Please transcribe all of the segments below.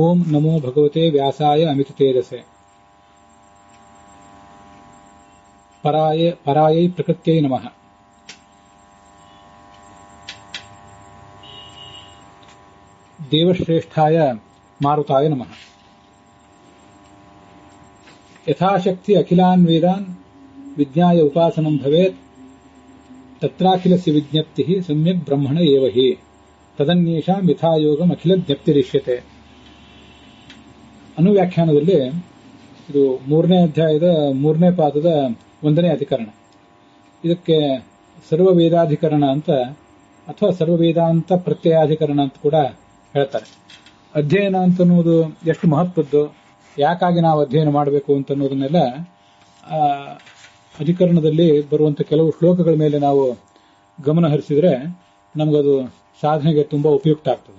ಓಂ ನಮೋ ಭಗವತೆ ವ್ಯಾಸಾಯ ಅಮಿತ ತೇಜಸೆ ಪರಾಯೈ ಪ್ರಕೃತ್ಯೈ ನಮಃ. ದೇವಶ್ರೇಷ್ಠಾಯ ಮಾರುತಾಯ ನಮಃ. ಯಥಾಶಕ್ತಿ ಅಖಿಲಾನ್ ವೇದಾನ್ ವಿಜ್ಞಾಯ ಉಪಾಸನಂ ಭವೇತ್ ತತ್ರಾಖಿಲಸ್ಯ ವಿಜ್ಞಪ್ತಿಃ ಸಮ್ಯಕ್ ಬ್ರಹ್ಮಣ ಏವ ಹಿ ತದನ್ಯೇಷಾಂ ಯಥಾಯೋಗಂ ಅಖಿಲ ಜ್ಞಪ್ತಿರಿಷ್ಯತೆ. ಅನುವ್ಯಾಖ್ಯಾನದಲ್ಲಿ ಇದು 3ನೇ ಅಧ್ಯಾಯದ 3ನೇ ಪಾದದ 1ನೇ ಅಧಿಕರಣ. ಇದಕ್ಕೆ ಸರ್ವವೇದಾಧಿಕರಣ ಅಂತ ಅಥವಾ ಸರ್ವವೇದಾಂತ ಪ್ರತ್ಯಯಾಧಿಕರಣ ಅಂತ ಕೂಡ ಹೇಳ್ತಾರೆ. ಅಧ್ಯಯನ ಅಂತ ಅನ್ನೋದು ಎಷ್ಟು ಮಹತ್ವದ್ದು, ಯಾಕಾಗಿ ನಾವು ಅಧ್ಯಯನ ಮಾಡಬೇಕು ಅಂತ ಅನ್ನೋದನ್ನೆಲ್ಲ ಅಧಿಕರಣದಲ್ಲಿ ಬರುವಂತ ಕೆಲವು ಶ್ಲೋಕಗಳ ಮೇಲೆ ನಾವು ಗಮನ ಹರಿಸಿದ್ರೆ ನಮಗದು ಸಾಧನೆಗೆ ತುಂಬಾ ಉಪಯುಕ್ತ ಆಗ್ತದೆ.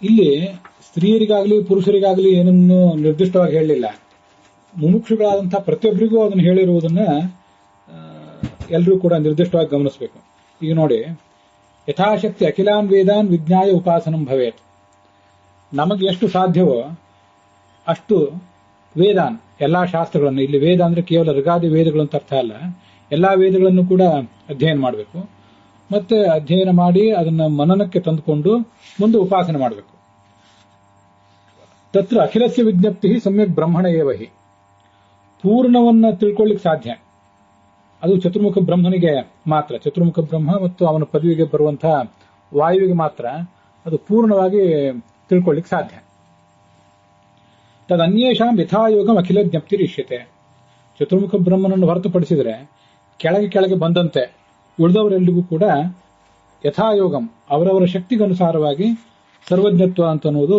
ಇಲ್ಲಿ ಸ್ತ್ರೀಯರಿಗಾಗಲಿ ಪುರುಷರಿಗಾಗಲಿ ಏನನ್ನು ನಿರ್ದಿಷ್ಟವಾಗಿ ಹೇಳಲಿಲ್ಲ. ಮುಮುಕ್ಷುಗಳಾದಂತಹ ಪ್ರತಿಯೊಬ್ಬರಿಗೂ ಅದನ್ನು ಹೇಳಿರುವುದನ್ನ ಎಲ್ಲರೂ ಕೂಡ ನಿರ್ದಿಷ್ಟವಾಗಿ ಗಮನಿಸಬೇಕು. ಈಗ ನೋಡಿ, ಯಥಾಶಕ್ತಿ ಅಖಿಲಾನ್ ವೇದಾನ್ ವಿಜ್ಞಾಯ ಉಪಾಸನಂ ಭವೇತ್. ನಮಗೆ ಎಷ್ಟು ಸಾಧ್ಯವೋ ಅಷ್ಟು ವೇದಾನ್, ಎಲ್ಲಾ ಶಾಸ್ತ್ರಗಳನ್ನು, ಇಲ್ಲಿ ವೇದ ಅಂದ್ರೆ ಕೇವಲ ಋಗಾದಿ ವೇದಗಳು ಅಂತ ಅರ್ಥ ಅಲ್ಲ, ಎಲ್ಲಾ ವೇದಗಳನ್ನು ಕೂಡ ಅಧ್ಯಯನ ಮಾಡಬೇಕು. ಮತ್ತೆ ಅಧ್ಯಯನ ಮಾಡಿ ಅದನ್ನ ಮನನಕ್ಕೆ ತಂದುಕೊಂಡು ಮುಂದೆ ಉಪಾಸನೆ ಮಾಡಬೇಕು. ತತ್ರ ಅಖಿಲಸ್ಯ ವಿಜ್ಞಪ್ತಿ ಸಮ್ಯಕ್ ಬ್ರಹ್ಮಣ ಏವ ಹಿ. ಪೂರ್ಣವನ್ನ ತಿಳ್ಕೊಳ್ಳಿಕ್ಕೆ ಸಾಧ್ಯ ಅದು ಚತುರ್ಮುಖ ಬ್ರಹ್ಮನಿಗೆ ಮಾತ್ರ. ಚತುರ್ಮುಖ ಬ್ರಹ್ಮ ಮತ್ತು ಅವನ ಪದವಿಗೆ ಬರುವಂತಹ ವಾಯುವಿಗೆ ಮಾತ್ರ ಅದು ಪೂರ್ಣವಾಗಿ ತಿಳ್ಕೊಳ್ಳಿಕ್ಕೆ ಸಾಧ್ಯ. ತದನ್ಯೇಷಾಂ ಯಥಾಯೋಗಂ ಅಖಿಲ ಜ್ಞಪ್ತಿರಿಷ್ಯತೆ. ಚತುರ್ಮುಖ ಬ್ರಹ್ಮನನ್ನು ಹೊರತುಪಡಿಸಿದರೆ ಕೆಳಗೆ ಬಂದಂತೆ ಉಳಿದವರೆಲ್ಲರಿಗೂ ಕೂಡ ಯಥಾಯೋಗಂ ಅವರವರ ಶಕ್ತಿಗನುಸಾರವಾಗಿ ಸರ್ವಜ್ಞತ್ವ ಅಂತ ಅನ್ನೋದು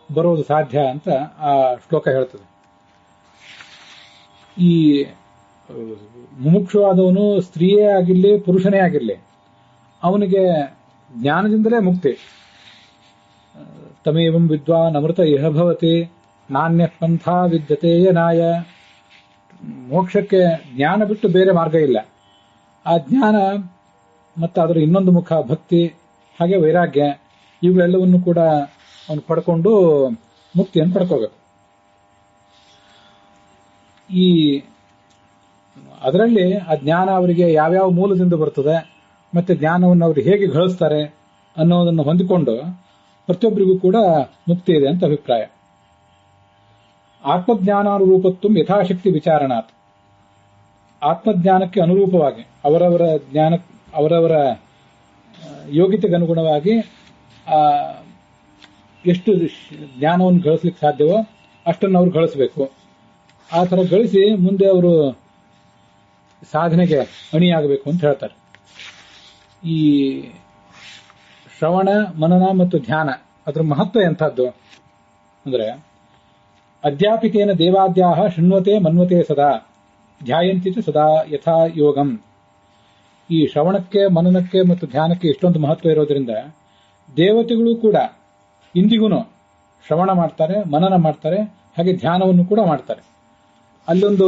ಬರೋದು ಸಾಧ್ಯ ಅಂತ ಆ ಶ್ಲೋಕ ಹೇಳ್ತದೆ. ಈ ಮುಮುಕ್ಷುವಾದವನು ಸ್ತ್ರೀಯೇ ಆಗಿರಲಿ ಪುರುಷನೇ ಆಗಿರಲಿ ಅವನಿಗೆ ಜ್ಞಾನದಿಂದಲೇ ಮುಕ್ತಿ. ತಮೇವಂ ವಿದ್ವಾನ್ ಅಮೃತ ಇಹ ಭವತಿ ನಾಣ್ಯ ಪಂಥ ವಿದ್ಯತೆ ಯನಾಯ. ಮೋಕ್ಷಕ್ಕೆ ಜ್ಞಾನ ಬಿಟ್ಟು ಬೇರೆ ಮಾರ್ಗ ಇಲ್ಲ. ಆ ಜ್ಞಾನ ಮತ್ತು ಅದರ ಇನ್ನೊಂದು ಮುಖ ಭಕ್ತಿ, ಹಾಗೆ ವೈರಾಗ್ಯ, ಇವುಗಳೆಲ್ಲವನ್ನು ಕೂಡ ಅವನು ಪಡ್ಕೊಂಡು ಮುಕ್ತಿಯನ್ನು ಪಡ್ಕೋಬೇಕು. ಈ ಅದರಲ್ಲಿ ಆ ಜ್ಞಾನ ಅವರಿಗೆ ಯಾವ್ಯಾವ ಮೂಲದಿಂದ ಬರ್ತದೆ ಮತ್ತೆ ಜ್ಞಾನವನ್ನು ಅವರು ಹೇಗೆ ಗಳಿಸ್ತಾರೆ ಅನ್ನೋದನ್ನು ಹೊಂದಿಕೊಂಡು ಪ್ರತಿಯೊಬ್ಬರಿಗೂ ಕೂಡ ಮುಕ್ತಿ ಇದೆ ಅಂತ ಅಭಿಪ್ರಾಯ. ಆತ್ಮಜ್ಞಾನಾನುರೂಪತ್ವ ಯಥಾಶಕ್ತಿ ವಿಚಾರಣಾತ್. ಆತ್ಮಜ್ಞಾನಕ್ಕೆ ಅನುರೂಪವಾಗಿ ಅವರವರ ಯೋಗ್ಯತೆಗೆ ಅನುಗುಣವಾಗಿ ಎಷ್ಟು ಜ್ಞಾನವನ್ನು ಗಳಿಸ್ಲಿಕ್ಕೆ ಸಾಧ್ಯವೋ ಅಷ್ಟನ್ನು ಅವರು ಗಳಿಸಬೇಕು. ಆ ಥರ ಗಳಿಸಿ ಮುಂದೆ ಅವರು ಸಾಧನೆಗೆ ಅಣಿಯಾಗಬೇಕು ಅಂತ ಹೇಳ್ತಾರೆ. ಈ ಶ್ರವಣ ಮನನ ಮತ್ತು ಧ್ಯಾನ ಅದರ ಮಹತ್ವ ಎಂಥದ್ದು ಅಂದ್ರೆ, ಅಧ್ಯಾಪಿತೇನ ದೇವಾದ್ಯಾಹ ಶೃಣ್ವತೆ ಮನ್ವತೆ ಸದಾ ಧ್ಯಾಯಂತಿ ಸದಾ ಯಥಾ ಯೋಗಂ. ಈ ಶ್ರವಣಕ್ಕೆ ಮನನಕ್ಕೆ ಮತ್ತು ಧ್ಯಾನಕ್ಕೆ ಇಷ್ಟೊಂದು ಮಹತ್ವ ಇರೋದ್ರಿಂದ ದೇವತೆಗಳು ಕೂಡ ಇಂದಿಗೂ ಶ್ರವಣ ಮಾಡ್ತಾರೆ, ಮನನ ಮಾಡ್ತಾರೆ, ಹಾಗೆ ಧ್ಯಾನವನ್ನು ಕೂಡ ಮಾಡ್ತಾರೆ. ಅಲ್ಲೊಂದು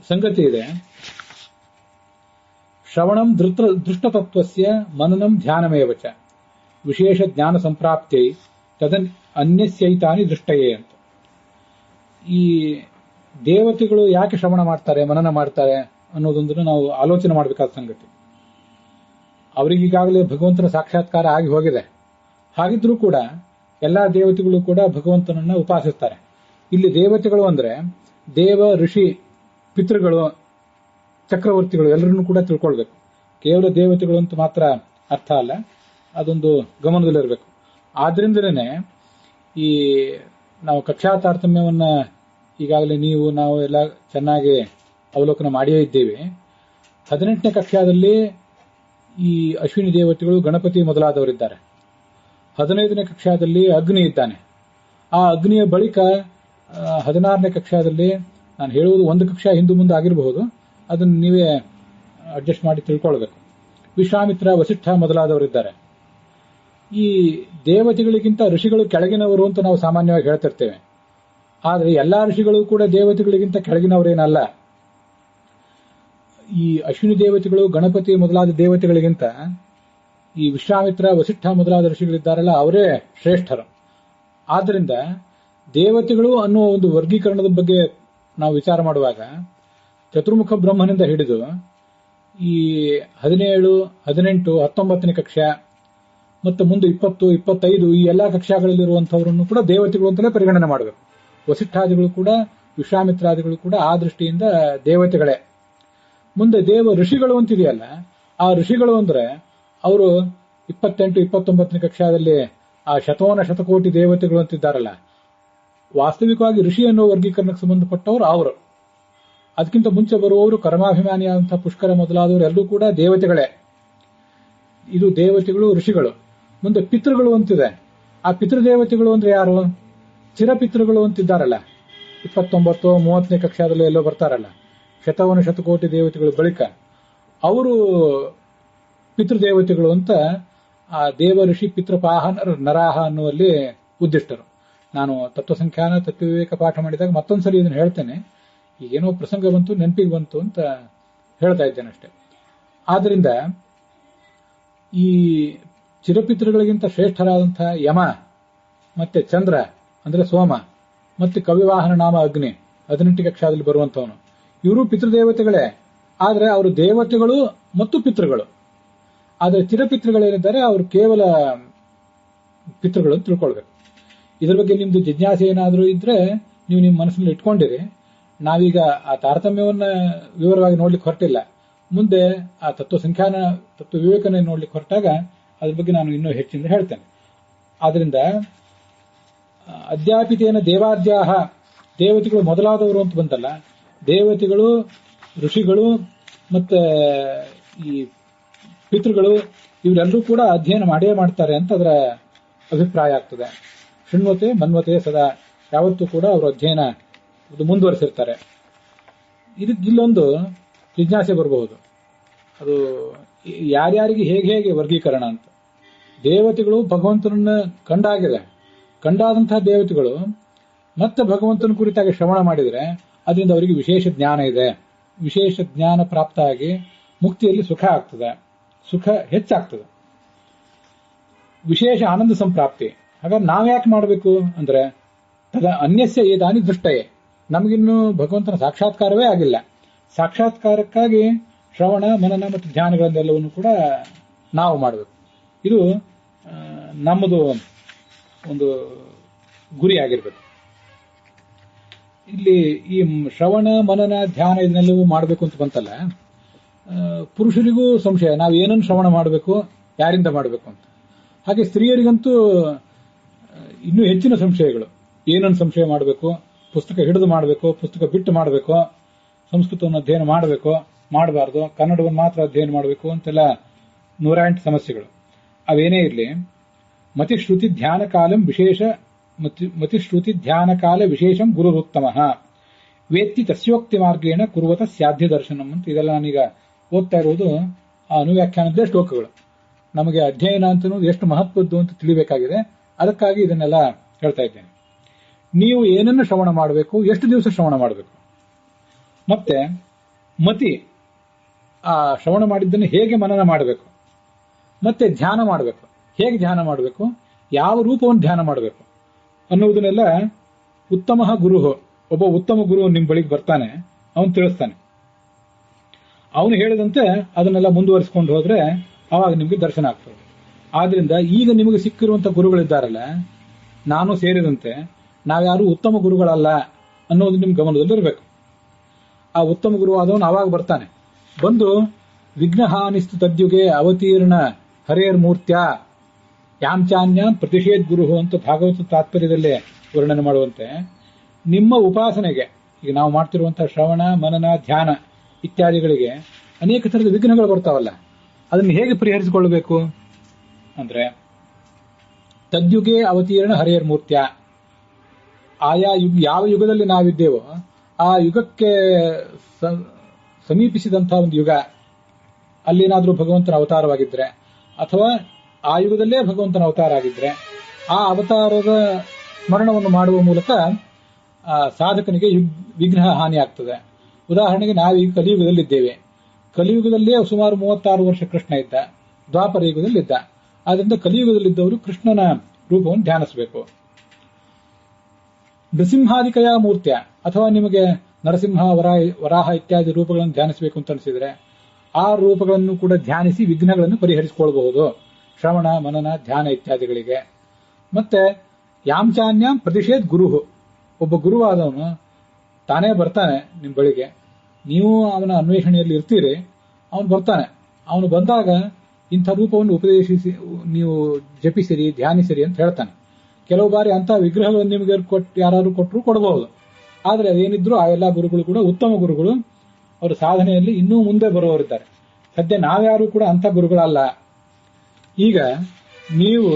ಸಂಗತಿ ಇದೆ, ಶ್ರವಣಂ ದೃಷ್ಟತತ್ವಸ್ಯ ಮನನಂ ಧ್ಯಾನಮೇವಚ ವಿಶೇಷ ಜ್ಞಾನ ಸಂಪ್ರಾಪ್ತಿ ತದನ್ ಅನ್ಯಸ್ಯೈತಾನಿ ದೃಷ್ಟಯೇ ಅಂತ. ಈ ದೇವತೆಗಳು ಯಾಕೆ ಶ್ರವಣ ಮಾಡ್ತಾರೆ ಮನನ ಮಾಡ್ತಾರೆ ಅನ್ನೋದೊಂದನ್ನು ನಾವು ಆಲೋಚನೆ ಮಾಡಬೇಕಾದ ಸಂಗತಿ. ಅವರಿಗೀಗಾಗಲೇ ಭಗವಂತನ ಸಾಕ್ಷಾತ್ಕಾರ ಆಗಿ ಹೋಗಿದೆ. ಹಾಗಿದ್ರೂ ಕೂಡ ಎಲ್ಲಾ ದೇವತೆಗಳು ಕೂಡ ಭಗವಂತನನ್ನ ಉಪಾಸಿಸ್ತಾರೆ. ಇಲ್ಲಿ ದೇವತೆಗಳು ಅಂದ್ರೆ ದೇವ, ಋಷಿ, ಪಿತೃಗಳು, ಚಕ್ರವರ್ತಿಗಳು ಎಲ್ಲರನ್ನೂ ಕೂಡ ತಿಳ್ಕೊಳ್ಬೇಕು. ಕೇವಲ ದೇವತೆಗಳು ಅಂತ ಮಾತ್ರ ಅರ್ಥ ಅಲ್ಲ, ಅದೊಂದು ಗಮನದಲ್ಲಿರಬೇಕು. ಆದ್ರಿಂದಲೇ ಈ ನಾವು ಕಕ್ಷಾ ತಾರತಮ್ಯವನ್ನ ಈಗಾಗಲೇ ನಾವು ಎಲ್ಲ ಚೆನ್ನಾಗಿ ಅವಲೋಕನ ಮಾಡಿಯೇ ಇದ್ದೇವೆ. 18ನೇ ಕಕ್ಷಾದಲ್ಲಿ ಈ ಅಶ್ವಿನಿ ದೇವತೆಗಳು, ಗಣಪತಿ ಮೊದಲಾದವರಿದ್ದಾರೆ. 15ನೇ ಕಕ್ಷಾದಲ್ಲಿ ಅಗ್ನಿ ಇದ್ದಾನೆ. ಆ ಅಗ್ನಿಯ ಬಳಿಕ 16ನೇ ಕಕ್ಷಾದಲ್ಲಿ, ನಾನು ಹೇಳುವುದು ಒಂದು ಕಕ್ಷಾ ಹಿಂದೆ ಮುಂದೆ ಆಗಿರಬಹುದು, ಅದನ್ನು ನೀವೇ ಅಡ್ಜಸ್ಟ್ ಮಾಡಿ ತಿಳ್ಕೊಳ್ಬೇಕು, ವಿಶ್ವಾಮಿತ್ರ, ವಸಿಷ್ಠ ಮೊದಲಾದವರಿದ್ದಾರೆ. ಈ ದೇವತೆಗಳಿಗಿಂತ ಋಷಿಗಳು ಕೆಳಗಿನವರು ಅಂತ ನಾವು ಸಾಮಾನ್ಯವಾಗಿ ಹೇಳ್ತಿರ್ತೇವೆ. ಆದರೆ ಎಲ್ಲಾ ಋಷಿಗಳು ಕೂಡ ದೇವತೆಗಳಿಗಿಂತ ಕೆಳಗಿನವರೇನಲ್ಲ. ಈ ಅಶ್ವಿನಿ ದೇವತೆಗಳು, ಗಣಪತಿ ಮೊದಲಾದ ದೇವತೆಗಳಿಗಿಂತ ಈ ವಿಶ್ವಾಮಿತ್ರ ವಸಿಷ್ಠ ಮೊದಲಾದ ಋಷಿಗಳಿದ್ದಾರಲ್ಲ ಅವರೇ ಶ್ರೇಷ್ಠರು. ಆದ್ದರಿಂದ ದೇವತೆಗಳು ಅನ್ನುವ ಒಂದು ವರ್ಗೀಕರಣದ ಬಗ್ಗೆ ನಾವು ವಿಚಾರ ಮಾಡುವಾಗ ಚತುರ್ಮುಖ ಬ್ರಹ್ಮನಿಂದ ಹಿಡಿದು ಈ 17, 18, 19ನೇ ಕಕ್ಷಾ ಮತ್ತು ಮುಂದೆ 20, 25 ಈ ಎಲ್ಲಾ ಕಕ್ಷಾಗಳಲ್ಲಿರುವಂತಹವರನ್ನು ಕೂಡ ದೇವತೆಗಳು ಅಂತಲೇ ಪರಿಗಣನೆ ಮಾಡಬೇಕು. ವಸಿಷ್ಠಾದಿಗಳು ಕೂಡ ವಿಶ್ವಾಮಿತ್ರಾದಿಗಳು ಕೂಡ ಆ ದೃಷ್ಟಿಯಿಂದ ದೇವತೆಗಳೇ. ಮುಂದೆ ದೇವ ಋಷಿಗಳು ಅಂತಿದೆಯಲ್ಲ, ಆ ಋಷಿಗಳು ಅಂದ್ರೆ ಅವರು 28, 29ನೇ ಕಕ್ಷಾದಲ್ಲಿ ಆ ಶತಕೋಟಿ ದೇವತೆಗಳು ಅಂತಿದ್ದಾರಲ್ಲ, ವಾಸ್ತವಿಕವಾಗಿ ಋಷಿ ಅನ್ನೋ ವರ್ಗೀಕರಣಕ್ಕೆ ಸಂಬಂಧಪಟ್ಟವರು ಅವರು. ಅದಕ್ಕಿಂತ ಮುಂಚೆ ಬರುವವರು ಕರ್ಮಾಭಿಮಾನಿಯಾದಂತಹ ಪುಷ್ಕರ ಮೊದಲಾದವರು ಎಲ್ಲರೂ ಕೂಡ ದೇವತೆಗಳೇ. ಇದು ದೇವತೆಗಳು ಋಷಿಗಳು. ಮುಂದೆ ಪಿತೃಗಳು ಅಂತಿದೆ. ಆ ಪಿತೃದೇವತೆಗಳು ಅಂದ್ರೆ ಯಾರು? ಚಿರಪಿತೃಗಳು ಅಂತಿದ್ದಾರಲ್ಲ, 29, 30ನೇ ಕಕ್ಷಾದಲ್ಲಿ ಎಲ್ಲೋ ಬರ್ತಾರಲ್ಲ, ಶತಕೋಟಿ ದೇವತೆಗಳು ಬಳಿಕ ಅವರು ಪಿತೃದೇವತೆಗಳು ಅಂತ ಆ ದೇವ ಋಷಿ ಪಿತೃಪಾಹ ನರಾಹ ಅನ್ನುವಲ್ಲಿ ಉದ್ದಿಷ್ಟರು. ನಾನು ತತ್ವಸಂಖ್ಯಾನ ತತ್ವವಿವೇಕ ಪಾಠ ಮಾಡಿದಾಗ ಮತ್ತೊಂದ್ಸರಿ ಇದನ್ನು ಹೇಳ್ತೇನೆ. ಈಗೇನೋ ಪ್ರಸಂಗ ಬಂತು, ನೆನಪಿಗೆ ಬಂತು ಅಂತ ಹೇಳ್ತಾ ಇದ್ದೇನೆ ಅಷ್ಟೇ. ಆದ್ರಿಂದ ಈ ಚಿರಪಿತೃಗಳಿಗಿಂತ ಶ್ರೇಷ್ಠರಾದಂತಹ ಯಮ ಮತ್ತೆ ಚಂದ್ರ ಅಂದ್ರೆ ಸೋಮ ಮತ್ತೆ ಕವಿವಾಹನ ನಾಮ ಅಗ್ನಿ 18 ಕಕ್ಷಾದಲ್ಲಿ ಬರುವಂತವನು, ಇವರು ಪಿತೃದೇವತೆಗಳೇ. ಆದ್ರೆ ಅವರು ದೇವತೆಗಳು ಮತ್ತು ಪಿತೃಗಳು. ಆದ್ರೆ ಚಿರಪಿತೃಗಳೇನಿದ್ದಾರೆ ಅವರು ಕೇವಲ ಪಿತೃಗಳು ಅಂತ ತಿಳ್ಕೊಳ್ಬೇಕು. ಇದ್ರ ಬಗ್ಗೆ ನಿಮ್ದು ಜಿಜ್ಞಾಸೆ ಏನಾದರೂ ಇದ್ರೆ ನೀವು ನಿಮ್ಮ ಮನಸ್ಸಿನಲ್ಲಿ ಇಟ್ಕೊಂಡಿರಿ. ನಾವೀಗ ಆ ತಾರತಮ್ಯವನ್ನ ವಿವರವಾಗಿ ನೋಡ್ಲಿಕ್ಕೆ ಹೊರಟಿಲ್ಲ. ಮುಂದೆ ಆ ತತ್ವ ವಿವೇಕನ ನೋಡ್ಲಿಕ್ಕೆ ಹೊರಟಾಗ ಅದ್ರ ಬಗ್ಗೆ ನಾನು ಇನ್ನೂ ಹೆಚ್ಚಿಂದ ಹೇಳ್ತೇನೆ. ಆದ್ರಿಂದ ಅಧ್ಯಾಪಿತೇನ ದೇವಾದ್ಯಾಹ, ದೇವತೆಗಳು ಮೊದಲಾದವರು ಅಂತ ಬಂತಲ್ಲ, ದೇವತೆಗಳು, ಋಷಿಗಳು ಮತ್ತೆ ಈ ಪಿತೃಗಳು ಇವರೆಲ್ಲರೂ ಕೂಡ ಅಧ್ಯಯನ ಮಾಡೇ ಮಾಡ್ತಾರೆ ಅಂತ ಅದರ ಅಭಿಪ್ರಾಯ ಆಗ್ತದೆ. ಶೃಣ್ವತೆ ಮನ್ವತೆ ಸದಾ, ಯಾವತ್ತೂ ಕೂಡ ಅವರು ಅಧ್ಯಯನ ಮುಂದುವರೆಸಿರ್ತಾರೆ. ಇಲ್ಲೊಂದು ಜಿಜ್ಞಾಸೆ ಬರಬಹುದು, ಅದು ಯಾರ್ಯಾರಿಗೆ ಹೇಗೆ ವರ್ಗೀಕರಣ ಅಂತ. ದೇವತೆಗಳು ಭಗವಂತನನ್ನ ಕಂಡಾದಂತಹ ದೇವತೆಗಳು ಮತ್ತೆ ಭಗವಂತನ ಕುರಿತಾಗಿ ಶ್ರವಣ ಮಾಡಿದರೆ ಅದರಿಂದ ಅವರಿಗೆ ವಿಶೇಷ ಜ್ಞಾನ ಇದೆ. ವಿಶೇಷ ಜ್ಞಾನ ಪ್ರಾಪ್ತ ಆಗಿ ಮುಕ್ತಿಯಲ್ಲಿ ಸುಖ ಆಗ್ತದೆ, ಸುಖ ಹೆಚ್ಚಾಗ್ತದೆ, ವಿಶೇಷ ಆನಂದ ಸಂಪ್ರಾಪ್ತಿ. ಹಾಗಾದ್ರೆ ನಾವ್ಯಾಕೆ ಮಾಡಬೇಕು ಅಂದ್ರೆ ತದ ಅನ್ಯಸ್ಯ ಏದಾನಿ ದೃಷ್ಟಯೇ, ನಮಗಿನ್ನೂ ಭಗವಂತನ ಸಾಕ್ಷಾತ್ಕಾರವೇ ಆಗಿಲ್ಲ. ಸಾಕ್ಷಾತ್ಕಾರಕ್ಕಾಗಿ ಶ್ರವಣ ಮನನ ಮತ್ತು ಧ್ಯಾನಗಳನ್ನೆಲ್ಲವನ್ನು ಕೂಡ ನಾವು ಮಾಡಬೇಕು. ಇದು ನಮ್ಮದು ಒಂದು ಗುರಿಯಾಗಿರ್ಬೇಕು. ಇಲ್ಲಿ ಈ ಶ್ರವಣ ಮನನ ಧ್ಯಾನ ಇದನ್ನೆಲ್ಲವೂ ಮಾಡಬೇಕು ಅಂತ ಬಂತಲ್ಲ, ಪುರುಷರಿಗೂ ಸಂಶಯ, ನಾವು ಏನನ್ನು ಶ್ರವಣ ಮಾಡಬೇಕು, ಯಾರಿಂದ ಮಾಡಬೇಕು ಅಂತ. ಹಾಗೆ ಸ್ತ್ರೀಯರಿಗಂತೂ ಇನ್ನೂ ಹೆಚ್ಚಿನ ಸಂಶಯಗಳು. ಏನನ್ನು ಸಂಶಯ ಮಾಡಬೇಕು, ಪುಸ್ತಕ ಹಿಡಿದು ಮಾಡಬೇಕು, ಪುಸ್ತಕ ಬಿಟ್ಟು ಮಾಡಬೇಕು, ಸಂಸ್ಕೃತವನ್ನು ಅಧ್ಯಯನ ಮಾಡಬೇಕು, ಮಾಡಬಾರ್ದು, ಕನ್ನಡವನ್ನು ಮಾತ್ರ ಅಧ್ಯಯನ ಮಾಡಬೇಕು ಅಂತೆಲ್ಲ 108 ಸಮಸ್ಯೆಗಳು. ಅವೇನೇ ಇರಲಿ, ಮತಿಶ್ರುತಿ ಧ್ಯಾನ ಕಾಲಂ ವಿಶೇಷ ಮತಿಶ್ರುತಿ ಧ್ಯಾನ ಕಾಲ ವಿಶೇಷಂ ಗುರುರುತ್ತಮ ವೇತ್ತಿ ತಸ್ಯೋಕ್ತಿ ಮಾರ್ಗೇಣ ಕುರುವತ ಸಾಧ್ಯ ದರ್ಶನಂ ಅಂತ. ಇದೆಲ್ಲ ನಾನೀಗ ಓದ್ತಾ ಇರುವುದು ಆ ಅನುವ್ಯಾಖ್ಯಾನದ ಶ್ಲೋಕಗಳು. ನಮಗೆ ಅಧ್ಯಯನ ಅಂತ ಎಷ್ಟು ಮಹತ್ವದ್ದು ಅಂತ ತಿಳಿಬೇಕಾಗಿದೆ. ಅದಕ್ಕಾಗಿ ಇದನ್ನೆಲ್ಲ ಹೇಳ್ತಾ ಇದ್ದೇನೆ. ನೀವು ಏನನ್ನು ಶ್ರವಣ ಮಾಡಬೇಕು, ಎಷ್ಟು ದಿವಸ ಶ್ರವಣ ಮಾಡಬೇಕು, ಮತ್ತೆ ಮತಿ ಆ ಶ್ರವಣ ಮಾಡಿದ್ದನ್ನು ಹೇಗೆ ಮನನ ಮಾಡಬೇಕು, ಮತ್ತೆ ಧ್ಯಾನ ಮಾಡಬೇಕು, ಹೇಗೆ ಧ್ಯಾನ ಮಾಡಬೇಕು, ಯಾವ ರೂಪವನ್ನು ಧ್ಯಾನ ಮಾಡಬೇಕು ಅನ್ನುವುದನ್ನೆಲ್ಲ ಉತ್ತಮ ಗುರು, ಒಬ್ಬ ಉತ್ತಮ ಗುರು ನಿಮ್ಮ ಬಳಿಗೆ ಬರ್ತಾನೆ, ಅವನು ತಿಳಿಸ್ತಾನೆ. ಅವನು ಹೇಳಿದಂತೆ ಅದನ್ನೆಲ್ಲ ಮುಂದುವರಿಸಿಕೊಂಡು ಹೋದ್ರೆ ಅವಾಗ ನಿಮಗೆ ದರ್ಶನ ಆಗ್ತದೆ. ಆದ್ರಿಂದ ಈಗ ನಿಮಗೆ ಸಿಕ್ಕಿರುವಂತಹ ಗುರುಗಳಿದ್ದಾರಲ್ಲ, ನಾನು ಸೇರಿದಂತೆ ನಾವ್ಯಾರು ಉತ್ತಮ ಗುರುಗಳಲ್ಲ ಅನ್ನೋದು ನಿಮ್ ಗಮನದಲ್ಲಿರಬೇಕು. ಆ ಉತ್ತಮ ಗುರು ಆದವನು ಅವಾಗ ಬರ್ತಾನೆ, ಬಂದು ವಿಘ್ನಹಾನಿಸ್ತು ತದ್ಯುಗೆ ಅವತೀರ್ಣ ಹರೇರ್ ಮೂರ್ತ್ಯ ಯಾಂಚಾನ್ಯಾನ್ ಪ್ರತಿಷೇಧ್ ಗುರು ಅಂತ ಭಾಗವತ ತಾತ್ಪರ್ಯದಲ್ಲೇ ವರ್ಣನೆ ಮಾಡುವಂತೆ, ನಿಮ್ಮ ಉಪಾಸನೆಗೆ, ಈಗ ನಾವು ಮಾಡ್ತಿರುವಂತಹ ಶ್ರವಣ ಮನನ ಧ್ಯಾನ ಇತ್ಯಾದಿಗಳಿಗೆ ಅನೇಕ ತರದ ವಿಘ್ನಗಳು ಬರ್ತಾವಲ್ಲ, ಅದನ್ನು ಹೇಗೆ ಪರಿಹರಿಸಿಕೊಳ್ಳಬೇಕು ಅಂದ್ರೆ ತದ್ಯುಗೆ ಅವತೀರ್ಣ ಹರೇರ್ ಮೂರ್ತ್ಯ, ಆಯಾ ಯಾವ ಯುಗದಲ್ಲಿ ನಾವಿದ್ದೇವೋ ಆ ಯುಗಕ್ಕೆ ಸಮೀಪಿಸಿದಂತಹ ಒಂದು ಯುಗ, ಅಲ್ಲೇನಾದ್ರೂ ಭಗವಂತನ ಅವತಾರವಾಗಿದ್ರೆ ಅಥವಾ ಆ ಯುಗದಲ್ಲೇ ಭಗವಂತನ ಅವತಾರ ಆಗಿದ್ರೆ ಆ ಅವತಾರದ ಸ್ಮರಣವನ್ನು ಮಾಡುವ ಮೂಲಕ ಸಾಧಕನಿಗೆ ವಿಘ್ನ ಹಾನಿ ಆಗ್ತದೆ. ಉದಾಹರಣೆಗೆ ನಾವೀಗ ಕಲಿಯುಗದಲ್ಲಿದ್ದೇವೆ. ಕಲಿಯುಗದಲ್ಲೇ ಸುಮಾರು 36 ವರ್ಷ ಕೃಷ್ಣ ಇದ್ದ, ದ್ವಾಪರ ಯುಗದಲ್ಲಿದ್ದ. ಆದ್ರಿಂದ ಕಲಿಯುಗದಲ್ಲಿದ್ದವರು ಕೃಷ್ಣನ ರೂಪವನ್ನು ಧ್ಯಾನಿಸಬೇಕು. ನೃಸಿಂಹಾದಿಕಯ ಮೂರ್ತಿಯ ಅಥವಾ ನಿಮಗೆ ನರಸಿಂಹ ವರಾಹ ಇತ್ಯಾದಿ ರೂಪಗಳನ್ನು ಧ್ಯಾನಿಸಬೇಕು ಅಂತ ಅನಿಸಿದರೆ ಆ ರೂಪಗಳನ್ನು ಕೂಡ ಧ್ಯಾನಿಸಿ ವಿಘ್ನಗಳನ್ನು ಪರಿಹರಿಸಿಕೊಳ್ಳಬಹುದು, ಶ್ರವಣ ಮನನ ಧ್ಯಾನ ಇತ್ಯಾದಿಗಳಿಗೆ. ಮತ್ತೆ ಯಾಂಚಾನ್ಯಾಂ ಪ್ರತಿಷೇಧ್ ಗುರು, ಒಬ್ಬ ಗುರುವಾದವನು ತಾನೇ ಬರ್ತಾನೆ ನಿಮ್ಮ ಬಳಿಗೆ, ನೀವು ಅವನ ಅನ್ವೇಷಣೆಯಲ್ಲಿ ಇರ್ತೀರಿ, ಅವನು ಬರ್ತಾನೆ. ಅವನು ಬಂದಾಗ ಇಂಥ ರೂಪವನ್ನು ಉಪದೇಶಿಸಿ ನೀವು ಜಪಿಸಿರಿ ಧ್ಯಾನಿಸಿರಿ ಅಂತ ಹೇಳ್ತಾನೆ. ಕೆಲವು ಬಾರಿ ಅಂತ ವಿಗ್ರಹಗಳನ್ನು ನಿಮಗೆ ಯಾರು ಕೊಟ್ಟರು ಕೊಡಬಹುದು. ಆದರೆ ಏನಿದ್ರು ಆ ಎಲ್ಲ ಗುರುಗಳು ಕೂಡ ಉತ್ತಮ ಗುರುಗಳು, ಅವರ ಸಾಧನೆಯಲ್ಲಿ ಇನ್ನೂ ಮುಂದೆ ಬರುವವರಿದ್ದಾರೆ. ಸದ್ಯ ನಾವ್ಯಾರು ಕೂಡ ಅಂಥ ಗುರುಗಳಲ್ಲ. ಈಗ ನೀವು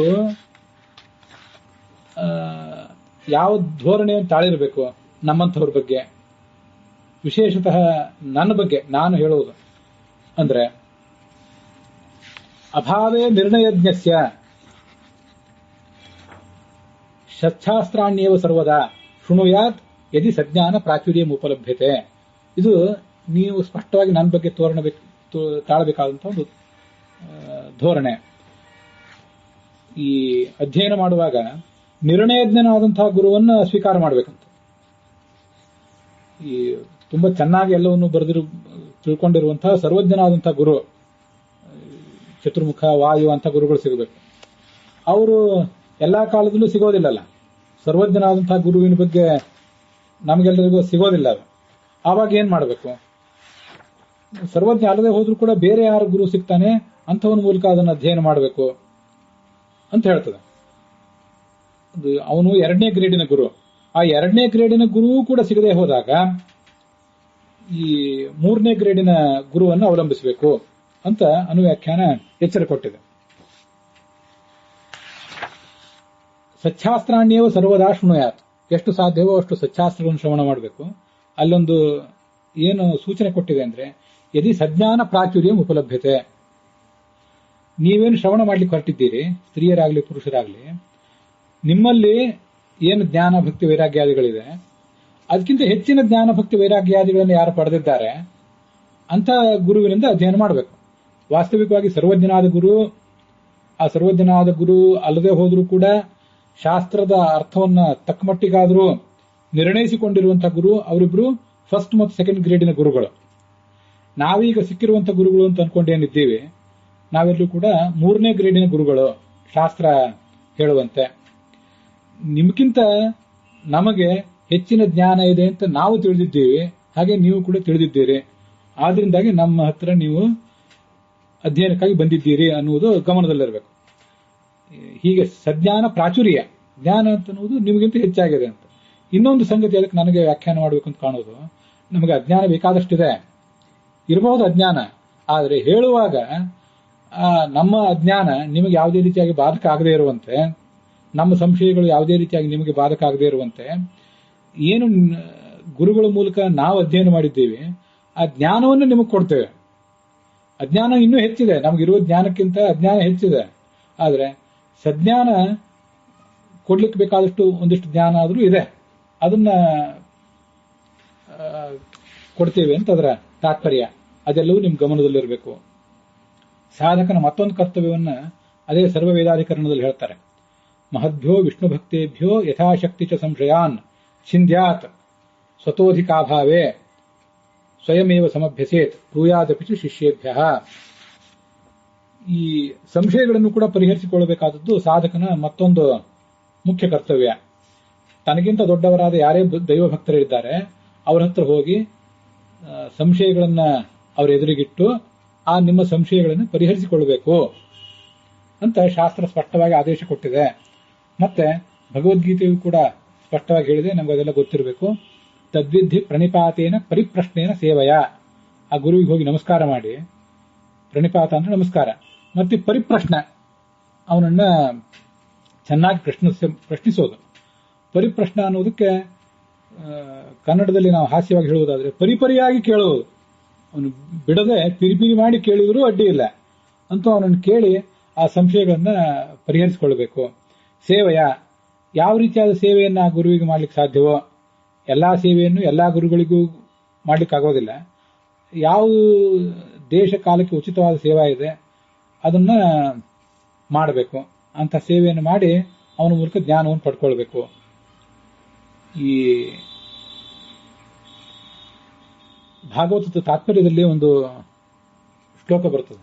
ಯಾವ ಧೋರಣೆಯನ್ನು ತಾಳಿರಬೇಕು ನಮ್ಮಂಥವ್ರ ಬಗ್ಗೆ, ವಿಶೇಷತಃ ನನ್ನ ಬಗ್ಗೆ ನಾನು ಹೇಳುವುದು ಅಂದ್ರೆ, ಅಭಾವೇ ನಿರ್ಣಯಜ್ಞಸ್ಯ ಶಸ್ತ್ರಾಣ್ಯೇವ ಸರ್ವದಾ ಶೃಣುಯಾತ್ ಯದಿ ಸಜ್ಞಾನ ಪ್ರಾಚುರ್ಯಂ ಉಪಲಭ್ಯತೆ. ಇದು ನೀವು ಸ್ಪಷ್ಟವಾಗಿ ನನ್ನ ಬಗ್ಗೆ ತಾಳಬೇಕಾದಂತಹ ಒಂದು ಧೋರಣೆ. ಈ ಅಧ್ಯಯನ ಮಾಡುವಾಗ ನಿರ್ಣಯಜ್ಞನಾದಂತಹ ಗುರುವನ್ನು ಸ್ವೀಕಾರ ಮಾಡಬೇಕಂತ. ಈ ತುಂಬಾ ಚೆನ್ನಾಗಿ ಎಲ್ಲವನ್ನು ತಿಳ್ಕೊಂಡಿರುವಂತಹ ಸರ್ವಜ್ಞನಾದಂತಹ ಗುರು, ಚತುರ್ಮುಖ ವಾಯು ಅಂತ ಗುರುಗಳು ಸಿಗಬೇಕು. ಅವರು ಎಲ್ಲಾ ಕಾಲದಲ್ಲೂ ಸಿಗೋದಿಲ್ಲಲ್ಲ. ಸರ್ವಜ್ಞನಾದಂತಹ ಗುರುವಿನ ಬಗ್ಗೆ ನಮಗೆಲ್ಲರಿಗೂ ಸಿಗೋದಿಲ್ಲ. ಆವಾಗ ಏನ್ ಮಾಡಬೇಕು? ಸರ್ವಜ್ಞ ಅಲ್ಲದೆ ಹೋದ್ರೂ ಕೂಡ ಬೇರೆ ಯಾರು ಗುರು ಸಿಗ್ತಾನೆ ಅಂಥವನ ಮೂಲಕ ಅದನ್ನು ಅಧ್ಯಯನ ಮಾಡಬೇಕು ಅಂತ ಹೇಳ್ತದೆ. ಅವನು 2ನೇ ಗ್ರೇಡಿನ ಗುರು. ಆ 2ನೇ ಗ್ರೇಡಿನ ಗುರುವೂ ಕೂಡ ಸಿಗದೆ ಹೋದಾಗ ಈ 3ನೇ ಗ್ರೇಡಿನ ಗುರುವನ್ನು ಅವಲಂಬಿಸಬೇಕು ಅಂತ ಅನುವ್ಯಾಖ್ಯಾನ ಎಚ್ಚರ ಕೊಟ್ಟಿದೆ. ಸಚ್ಚಾಸ್ತ್ರಾಣ್ಯೇವ ಸರ್ವದಾ ಶೃಣುಯಾತ್, ಎಷ್ಟು ಸಾಧ್ಯವೋ ಅಷ್ಟು ಸಚ್ಚಾಸ್ತ್ರಗಳನ್ನು ಶ್ರವಣ ಮಾಡಬೇಕು. ಅಲ್ಲೊಂದು ಏನು ಸೂಚನೆ ಕೊಟ್ಟಿದೆ ಅಂದ್ರೆ, ಯದಿ ಸಜ್ಞಾನ ಪ್ರಾಚುರ್ಯಂ ಉಪಲಭ್ಯತೆ. ನೀವೇನು ಶ್ರವಣ ಮಾಡ್ಲಿಕ್ಕೆ ಹೊರಟಿದ್ದೀರಿ, ಸ್ತ್ರೀಯರಾಗ್ಲಿ ಪುರುಷರಾಗ್ಲಿ, ನಿಮ್ಮಲ್ಲಿ ಏನು ಜ್ಞಾನ ಭಕ್ತಿ ವೈರಾಗ್ಯಾದಿಗಳಿದೆ, ಅದಕ್ಕಿಂತ ಹೆಚ್ಚಿನ ಜ್ಞಾನ ಭಕ್ತಿ ವೈರಾಗ್ಯಾದಿಗಳನ್ನು ಯಾರು ಪಡೆದಿದ್ದಾರೆ ಅಂತ ಗುರುವಿನಿಂದ ಅಧ್ಯಯನ ಮಾಡಬೇಕು. ವಾಸ್ತವಿಕವಾಗಿ ಸರ್ವಜ್ಞನಾದ ಗುರು, ಆ ಸರ್ವಜ್ಞನಾದ ಗುರು ಅಲ್ಲದೆ ಹೋದ್ರೂ ಕೂಡ ಶಾಸ್ತ್ರದ ಅರ್ಥವನ್ನ ತಕ್ಕಮಟ್ಟಿಗಾದರೂ ನಿರ್ಣಯಿಸಿಕೊಂಡಿರುವಂತಹ ಗುರು, ಅವರಿಬ್ರು ಫಸ್ಟ್ ಮತ್ತು ಸೆಕೆಂಡ್ ಗ್ರೇಡಿನ ಗುರುಗಳು. ನಾವೀಗ ಸಿಕ್ಕಿರುವಂತಹ ಗುರುಗಳು ಅಂತ ಅನ್ಕೊಂಡೇನಿದ್ದೀವಿ, ನಾವೆಲ್ಲರೂ ಕೂಡ 3ನೇ ಗ್ರೇಡಿನ ಗುರುಗಳು ಶಾಸ್ತ್ರ ಹೇಳುವಂತೆ. ನಿಮ್ಗಿಂತ ನಮಗೆ ಹೆಚ್ಚಿನ ಜ್ಞಾನ ಇದೆ ಅಂತ ನಾವು ತಿಳಿದಿದ್ದೀವಿ, ಹಾಗೆ ನೀವು ಕೂಡ ತಿಳಿದಿದ್ದೀರಿ. ಆದ್ರಿಂದಾಗಿ ನಮ್ಮ ಹತ್ರ ನೀವು ಅಧ್ಯಯನಕ್ಕಾಗಿ ಬಂದಿದ್ದೀರಿ ಅನ್ನುವುದು ಗಮನದಲ್ಲಿರಬೇಕು. ಹೀಗೆ ಸಜ್ಞಾನ ಪ್ರಾಚುರ್ಯ, ಜ್ಞಾನ ಅಂತನ್ನುವುದು ನಿಮಗಿಂತ ಹೆಚ್ಚಾಗಿದೆ ಅಂತ. ಇನ್ನೊಂದು ಸಂಗತಿ ಅದಕ್ಕೆ ನನಗೆ ವ್ಯಾಖ್ಯಾನ ಮಾಡಬೇಕು ಅಂತ ಕಾಣೋದು, ನಮಗೆ ಅಜ್ಞಾನ ಬೇಕಾದಷ್ಟಿದೆ, ಇರಬಹುದು ಅಜ್ಞಾನ. ಆದರೆ ಹೇಳುವಾಗ ನಮ್ಮ ಅಜ್ಞಾನ ನಿಮಗೆ ಯಾವುದೇ ರೀತಿಯಾಗಿ ಬಾಧಕ ಆಗದೇ ಇರುವಂತೆ, ನಮ್ಮ ಸಂಶಯಗಳು ಯಾವುದೇ ರೀತಿಯಾಗಿ ನಿಮಗೆ ಬಾಧಕ ಆಗದೇ ಇರುವಂತೆ, ಏನು ಗುರುಗಳ ಮೂಲಕ ನಾವು ಅಧ್ಯಯನ ಮಾಡಿದ್ದೀವಿ ಆ ಜ್ಞಾನವನ್ನು ನಿಮಗೆ ಕೊಡ್ತೇವೆ. ಅಜ್ಞಾನ ಇನ್ನೂ ಹೆಚ್ಚಿದೆ, ನಮಗಿರುವ ಜ್ಞಾನಕ್ಕಿಂತ ಅಜ್ಞಾನ ಹೆಚ್ಚಿದೆ. ಆದರೆ ಸಜ್ಞಾನ ಕೊಡ್ಲಿಕ್ಕೆ ಬೇಕಾದಷ್ಟು ಒಂದಿಷ್ಟು ಜ್ಞಾನ ಆದರೂ ಇದೆ, ಅದನ್ನ ಕೊಡ್ತೇವೆ ಅಂತ ಅದರ ತಾತ್ಪರ್ಯ. ಅದೆಲ್ಲವೂ ನಿಮ್ಮ ಗಮನದಲ್ಲಿರಬೇಕು. ಸಾಧಕನ ಮತ್ತೊಂದು ಕರ್ತವ್ಯವನ್ನ ಅದೇ ಸರ್ವ ವೇದಾಧಿಕರಣದಲ್ಲಿ ಹೇಳ್ತಾರೆ. ಮಹದ್ಭ್ಯೋ ವಿಷ್ಣು ಭಕ್ತೇಭ್ಯೋ ಯಥಾಶಕ್ತಿ ಚ ಸಂಶಯಾನ್ ಸಿಂಧ್ಯಾತ್ ಸ್ವತೋಧಿಕಾಭಾವೇ ಸ್ವಯಮೇವ ಸಮಭ್ಯಸೇತ್ ಬ್ರೂಯಾದಪಿ ಶಿಷ್ಯೇಭ್ಯ. ಈ ಸಂಶಯಗಳನ್ನು ಕೂಡ ಪರಿಹರಿಸಿಕೊಳ್ಳಬೇಕಾದದ್ದು ಸಾಧಕನ ಮತ್ತೊಂದು ಮುಖ್ಯ ಕರ್ತವ್ಯ. ತನಗಿಂತ ದೊಡ್ಡವರಾದ ಯಾರೇ ದೈವ ಭಕ್ತರಿದ್ದಾರೆ ಅವರ ಹತ್ರ ಹೋಗಿ ಸಂಶಯಗಳನ್ನ ಅವರ ಎದುರಿಗಿಟ್ಟು ಆ ನಿಮ್ಮ ಸಂಶಯಗಳನ್ನು ಪರಿಹರಿಸಿಕೊಳ್ಳಬೇಕು ಅಂತ ಶಾಸ್ತ್ರ ಸ್ಪಷ್ಟವಾಗಿ ಆದೇಶ ಕೊಟ್ಟಿದೆ. ಮತ್ತೆ ಭಗವದ್ಗೀತೆಯು ಕೂಡ ಸ್ಪಷ್ಟವಾಗಿ ಹೇಳಿದೆ, ನಮ್ಗೆ ಅದೆಲ್ಲ ಗೊತ್ತಿರಬೇಕು. ತದ್ವಿಧಿ ಪ್ರಣಿಪಾತೇನ ಪರಿಪ್ರಶ್ನೇನ ಸೇವಯ. ಆ ಗುರುವಿಗೆ ಹೋಗಿ ನಮಸ್ಕಾರ ಮಾಡಿ, ಪ್ರಣಿಪಾತ ಅಂದ್ರೆ ನಮಸ್ಕಾರ, ಮತ್ತೆ ಪರಿಪ್ರಶ್ನೆ, ಅವನನ್ನ ಚೆನ್ನಾಗಿ ಪ್ರಶ್ನಿಸೋದು. ಪರಿಪ್ರಶ್ನ ಅನ್ನೋದಕ್ಕೆ ಕನ್ನಡದಲ್ಲಿ ನಾವು ಹಾಸ್ಯವಾಗಿ ಹೇಳುವುದಾದ್ರೆ ಪರಿಪರಿಯಾಗಿ ಕೇಳುವುದು. ಅವನು ಬಿಡದೆ ಪಿರಿಪಿರಿ ಮಾಡಿ ಕೇಳಿದರೂ ಅಡ್ಡಿ ಇಲ್ಲ ಅಂತೂ ಅವನನ್ನು ಕೇಳಿ ಆ ಸಂಶಯಗಳನ್ನ ಪರಿಹರಿಸಿಕೊಳ್ಳಬೇಕು. ಸೇವೆಯ, ಯಾವ ರೀತಿಯಾದ ಸೇವೆಯನ್ನ ಆ ಗುರುವಿಗೆ ಮಾಡ್ಲಿಕ್ಕೆ ಸಾಧ್ಯವೋ ಎಲ್ಲಾ ಸೇವೆಯನ್ನು ಎಲ್ಲಾ ಗುರುಗಳಿಗೂ ಮಾಡ್ಲಿಕ್ಕೆ ಆಗೋದಿಲ್ಲ. ಯಾವ ದೇಶ ಕಾಲಕ್ಕೆ ಉಚಿತವಾದ ಸೇವಾ ಇದೆ ಅದನ್ನ ಮಾಡಬೇಕು. ಅಂತ ಸೇವೆಯನ್ನು ಮಾಡಿ ಅವನ ಮೂಲಕ ಜ್ಞಾನವನ್ನು ಪಡ್ಕೊಳ್ಬೇಕು. ಈ ಭಾಗವತದ ತಾತ್ಪರ್ಯದಲ್ಲಿ ಒಂದು ಶ್ಲೋಕ ಬರ್ತದೆ.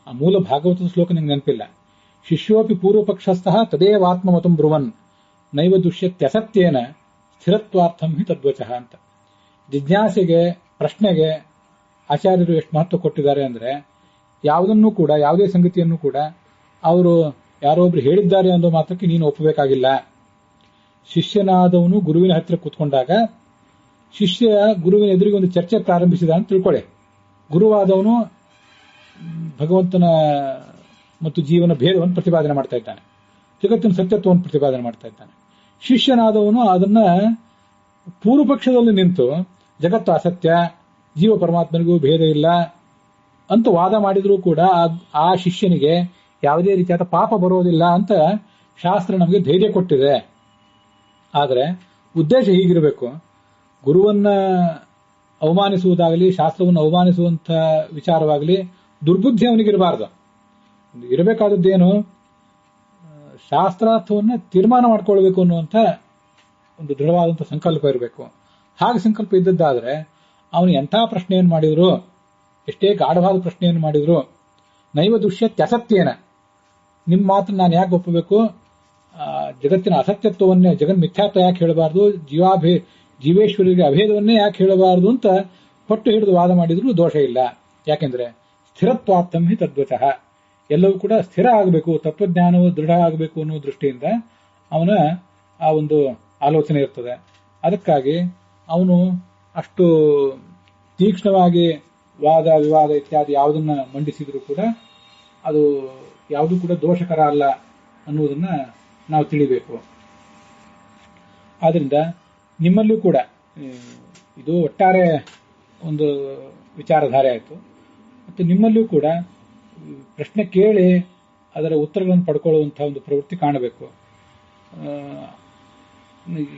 ಆ ಮೂಲ ಭಾಗವತದ ಶ್ಲೋಕ ನಿಮ್ಗೆ ನೆನಪಿಲ್ಲ. ಶಿಷ್ಯೋಪಿ ಪೂರ್ವಪಕ್ಷಸ್ಥಃ ತದೇವಾತ್ಮಮತಂ ಬ್ರುವನ್ ನೈವ ದುಷ್ಯತ್ಯಸತ್ಯೇನ ಸ್ಥಿರತ್ವಾರ್ಥಂ ಹಿ ತದ್ವಚಃ ಅಂತ. ಜಿಜ್ಞಾಸೆಗೆ, ಪ್ರಶ್ನೆಗೆ ಆಚಾರ್ಯರು ಎಷ್ಟು ಮಹತ್ವ ಕೊಟ್ಟಿದ್ದಾರೆ ಅಂದ್ರೆ, ಯಾವುದನ್ನು ಕೂಡ, ಯಾವುದೇ ಸಂಗತಿಯನ್ನು ಕೂಡ ಅವರು ಯಾರೊಬ್ರು ಹೇಳಿದ್ದಾರೆ ಅನ್ನೋ ಮಾತ್ರಕ್ಕೆ ನೀನು ಒಪ್ಪಬೇಕಾಗಿಲ್ಲ. ಶಿಷ್ಯನಾದವನು ಗುರುವಿನ ಹತ್ತಿರ ಕೂತ್ಕೊಂಡಾಗ ಶಿಷ್ಯ ಗುರುವಿನ ಎದುರಿಗೆ ಒಂದು ಚರ್ಚೆ ಪ್ರಾರಂಭಿಸಿದ ಅಂತ ತಿಳ್ಕೊಳ್ಳಿ. ಗುರುವಾದವನು ಭಗವಂತನ ಮತ್ತು ಜೀವನ ಭೇದವನ್ನು ಪ್ರತಿಪಾದನೆ ಮಾಡ್ತಾ ಇದ್ದಾನೆ, ಜಗತ್ತಿನ ಸತ್ಯತ್ವವನ್ನು ಪ್ರತಿಪಾದನೆ ಮಾಡ್ತಾ ಇದ್ದಾನೆ. ಶಿಷ್ಯನಾದವನು ಅದನ್ನ ಪೂರ್ವಪಕ್ಷದಲ್ಲಿ ನಿಂತು ಜಗತ್ತು ಅಸತ್ಯ, ಜೀವ ಪರಮಾತ್ಮನಿಗೂ ಭೇದ ಇಲ್ಲ ಅಂತ ವಾದ ಮಾಡಿದ್ರೂ ಕೂಡ ಆ ಶಿಷ್ಯನಿಗೆ ಯಾವುದೇ ರೀತಿಯಾದ ಪಾಪ ಬರೋದಿಲ್ಲ ಅಂತ ಶಾಸ್ತ್ರ ನಮಗೆ ಧೈರ್ಯ ಕೊಟ್ಟಿದೆ. ಆದರೆ ಉದ್ದೇಶ ಹೀಗಿರಬೇಕು, ಗುರುವನ್ನ ಅವಮಾನಿಸುವುದಾಗಲಿ, ಶಾಸ್ತ್ರವನ್ನು ಅವಮಾನಿಸುವಂತ ವಿಚಾರವಾಗಲಿ ದುರ್ಬುದ್ಧಿ ಅವನಿಗಿರಬಾರದು. ಇರಬೇಕಾದದ್ದೇನು, ಶಾಸ್ತ್ರಾರ್ಥವನ್ನು ತೀರ್ಮಾನ ಮಾಡ್ಕೊಳ್ಬೇಕು ಅನ್ನುವಂಥ ಒಂದು ದೃಢವಾದಂಥ ಸಂಕಲ್ಪ ಇರಬೇಕು. ಹಾಗೆ ಸಂಕಲ್ಪ ಇದ್ದದ್ದಾದ್ರೆ ಅವನು ಎಂಥ ಪ್ರಶ್ನೆಯನ್ನು ಮಾಡಿದ್ರು, ಎಷ್ಟೇ ಗಾಢವಾದ ಪ್ರಶ್ನೆಯನ್ನು ಮಾಡಿದ್ರು, ನೈವ ದುಷ್ಯತ್ಯಸತ್ಯೇನ, ನಿಮ್ಮ ಮಾತ್ರ ನಾನು ಯಾಕೆ ಒಪ್ಪಬೇಕು, ಜಗತ್ತಿನ ಅಸತ್ಯತ್ವವನ್ನೇ, ಜಗನ್ ಮಿಥ್ಯಾತ್ವ ಯಾಕೆ ಹೇಳಬಾರ್ದು, ಜೀವೇಶ್ವರಿಗೆ ಅಭೇದವನ್ನೇ ಯಾಕೆ ಹೇಳಬಾರದು ಅಂತ ಪಟ್ಟು ಹಿಡಿದು ವಾದ ಮಾಡಿದ್ರು ದೋಷ ಇಲ್ಲ. ಯಾಕೆಂದ್ರೆ ಸ್ಥಿರತ್ವಾರ್ಥಂ ಹಿ ತದ್ವಚಃ, ಎಲ್ಲವೂ ಕೂಡ ಸ್ಥಿರ ಆಗಬೇಕು, ತತ್ವಜ್ಞಾನವು ದೃಢ ಆಗಬೇಕು ಅನ್ನೋ ದೃಷ್ಟಿಯಿಂದ ಅವನ ಆ ಒಂದು ಆಲೋಚನೆ ಇರ್ತದೆ. ಅದಕ್ಕಾಗಿ ಅವನು ಅಷ್ಟು ತೀಕ್ಷ್ಣವಾಗಿ ವಾದ ವಿವಾದ ಇತ್ಯಾದಿ ಯಾವುದನ್ನ ಮಂಡಿಸಿದ್ರು ಕೂಡ ಅದು ಯಾವುದೂ ಕೂಡ ದೋಷಕರ ಅಲ್ಲ ಅನ್ನುವುದನ್ನ ನಾವು ತಿಳಿಬೇಕು. ಆದ್ರಿಂದ ನಿಮ್ಮಲ್ಲೂ ಕೂಡ ಇದು ಒಟ್ಟಾರೆ ಒಂದು ವಿಚಾರಧಾರೆ ಆಯಿತು. ಮತ್ತು ನಿಮ್ಮಲ್ಲೂ ಕೂಡ ಪ್ರಶ್ನೆ ಕೇಳಿ ಅದರ ಉತ್ತರಗಳನ್ನು ಪಡ್ಕೊಳ್ಳುವಂತಹ ಒಂದು ಪ್ರವೃತ್ತಿ ಕಾಣಬೇಕು.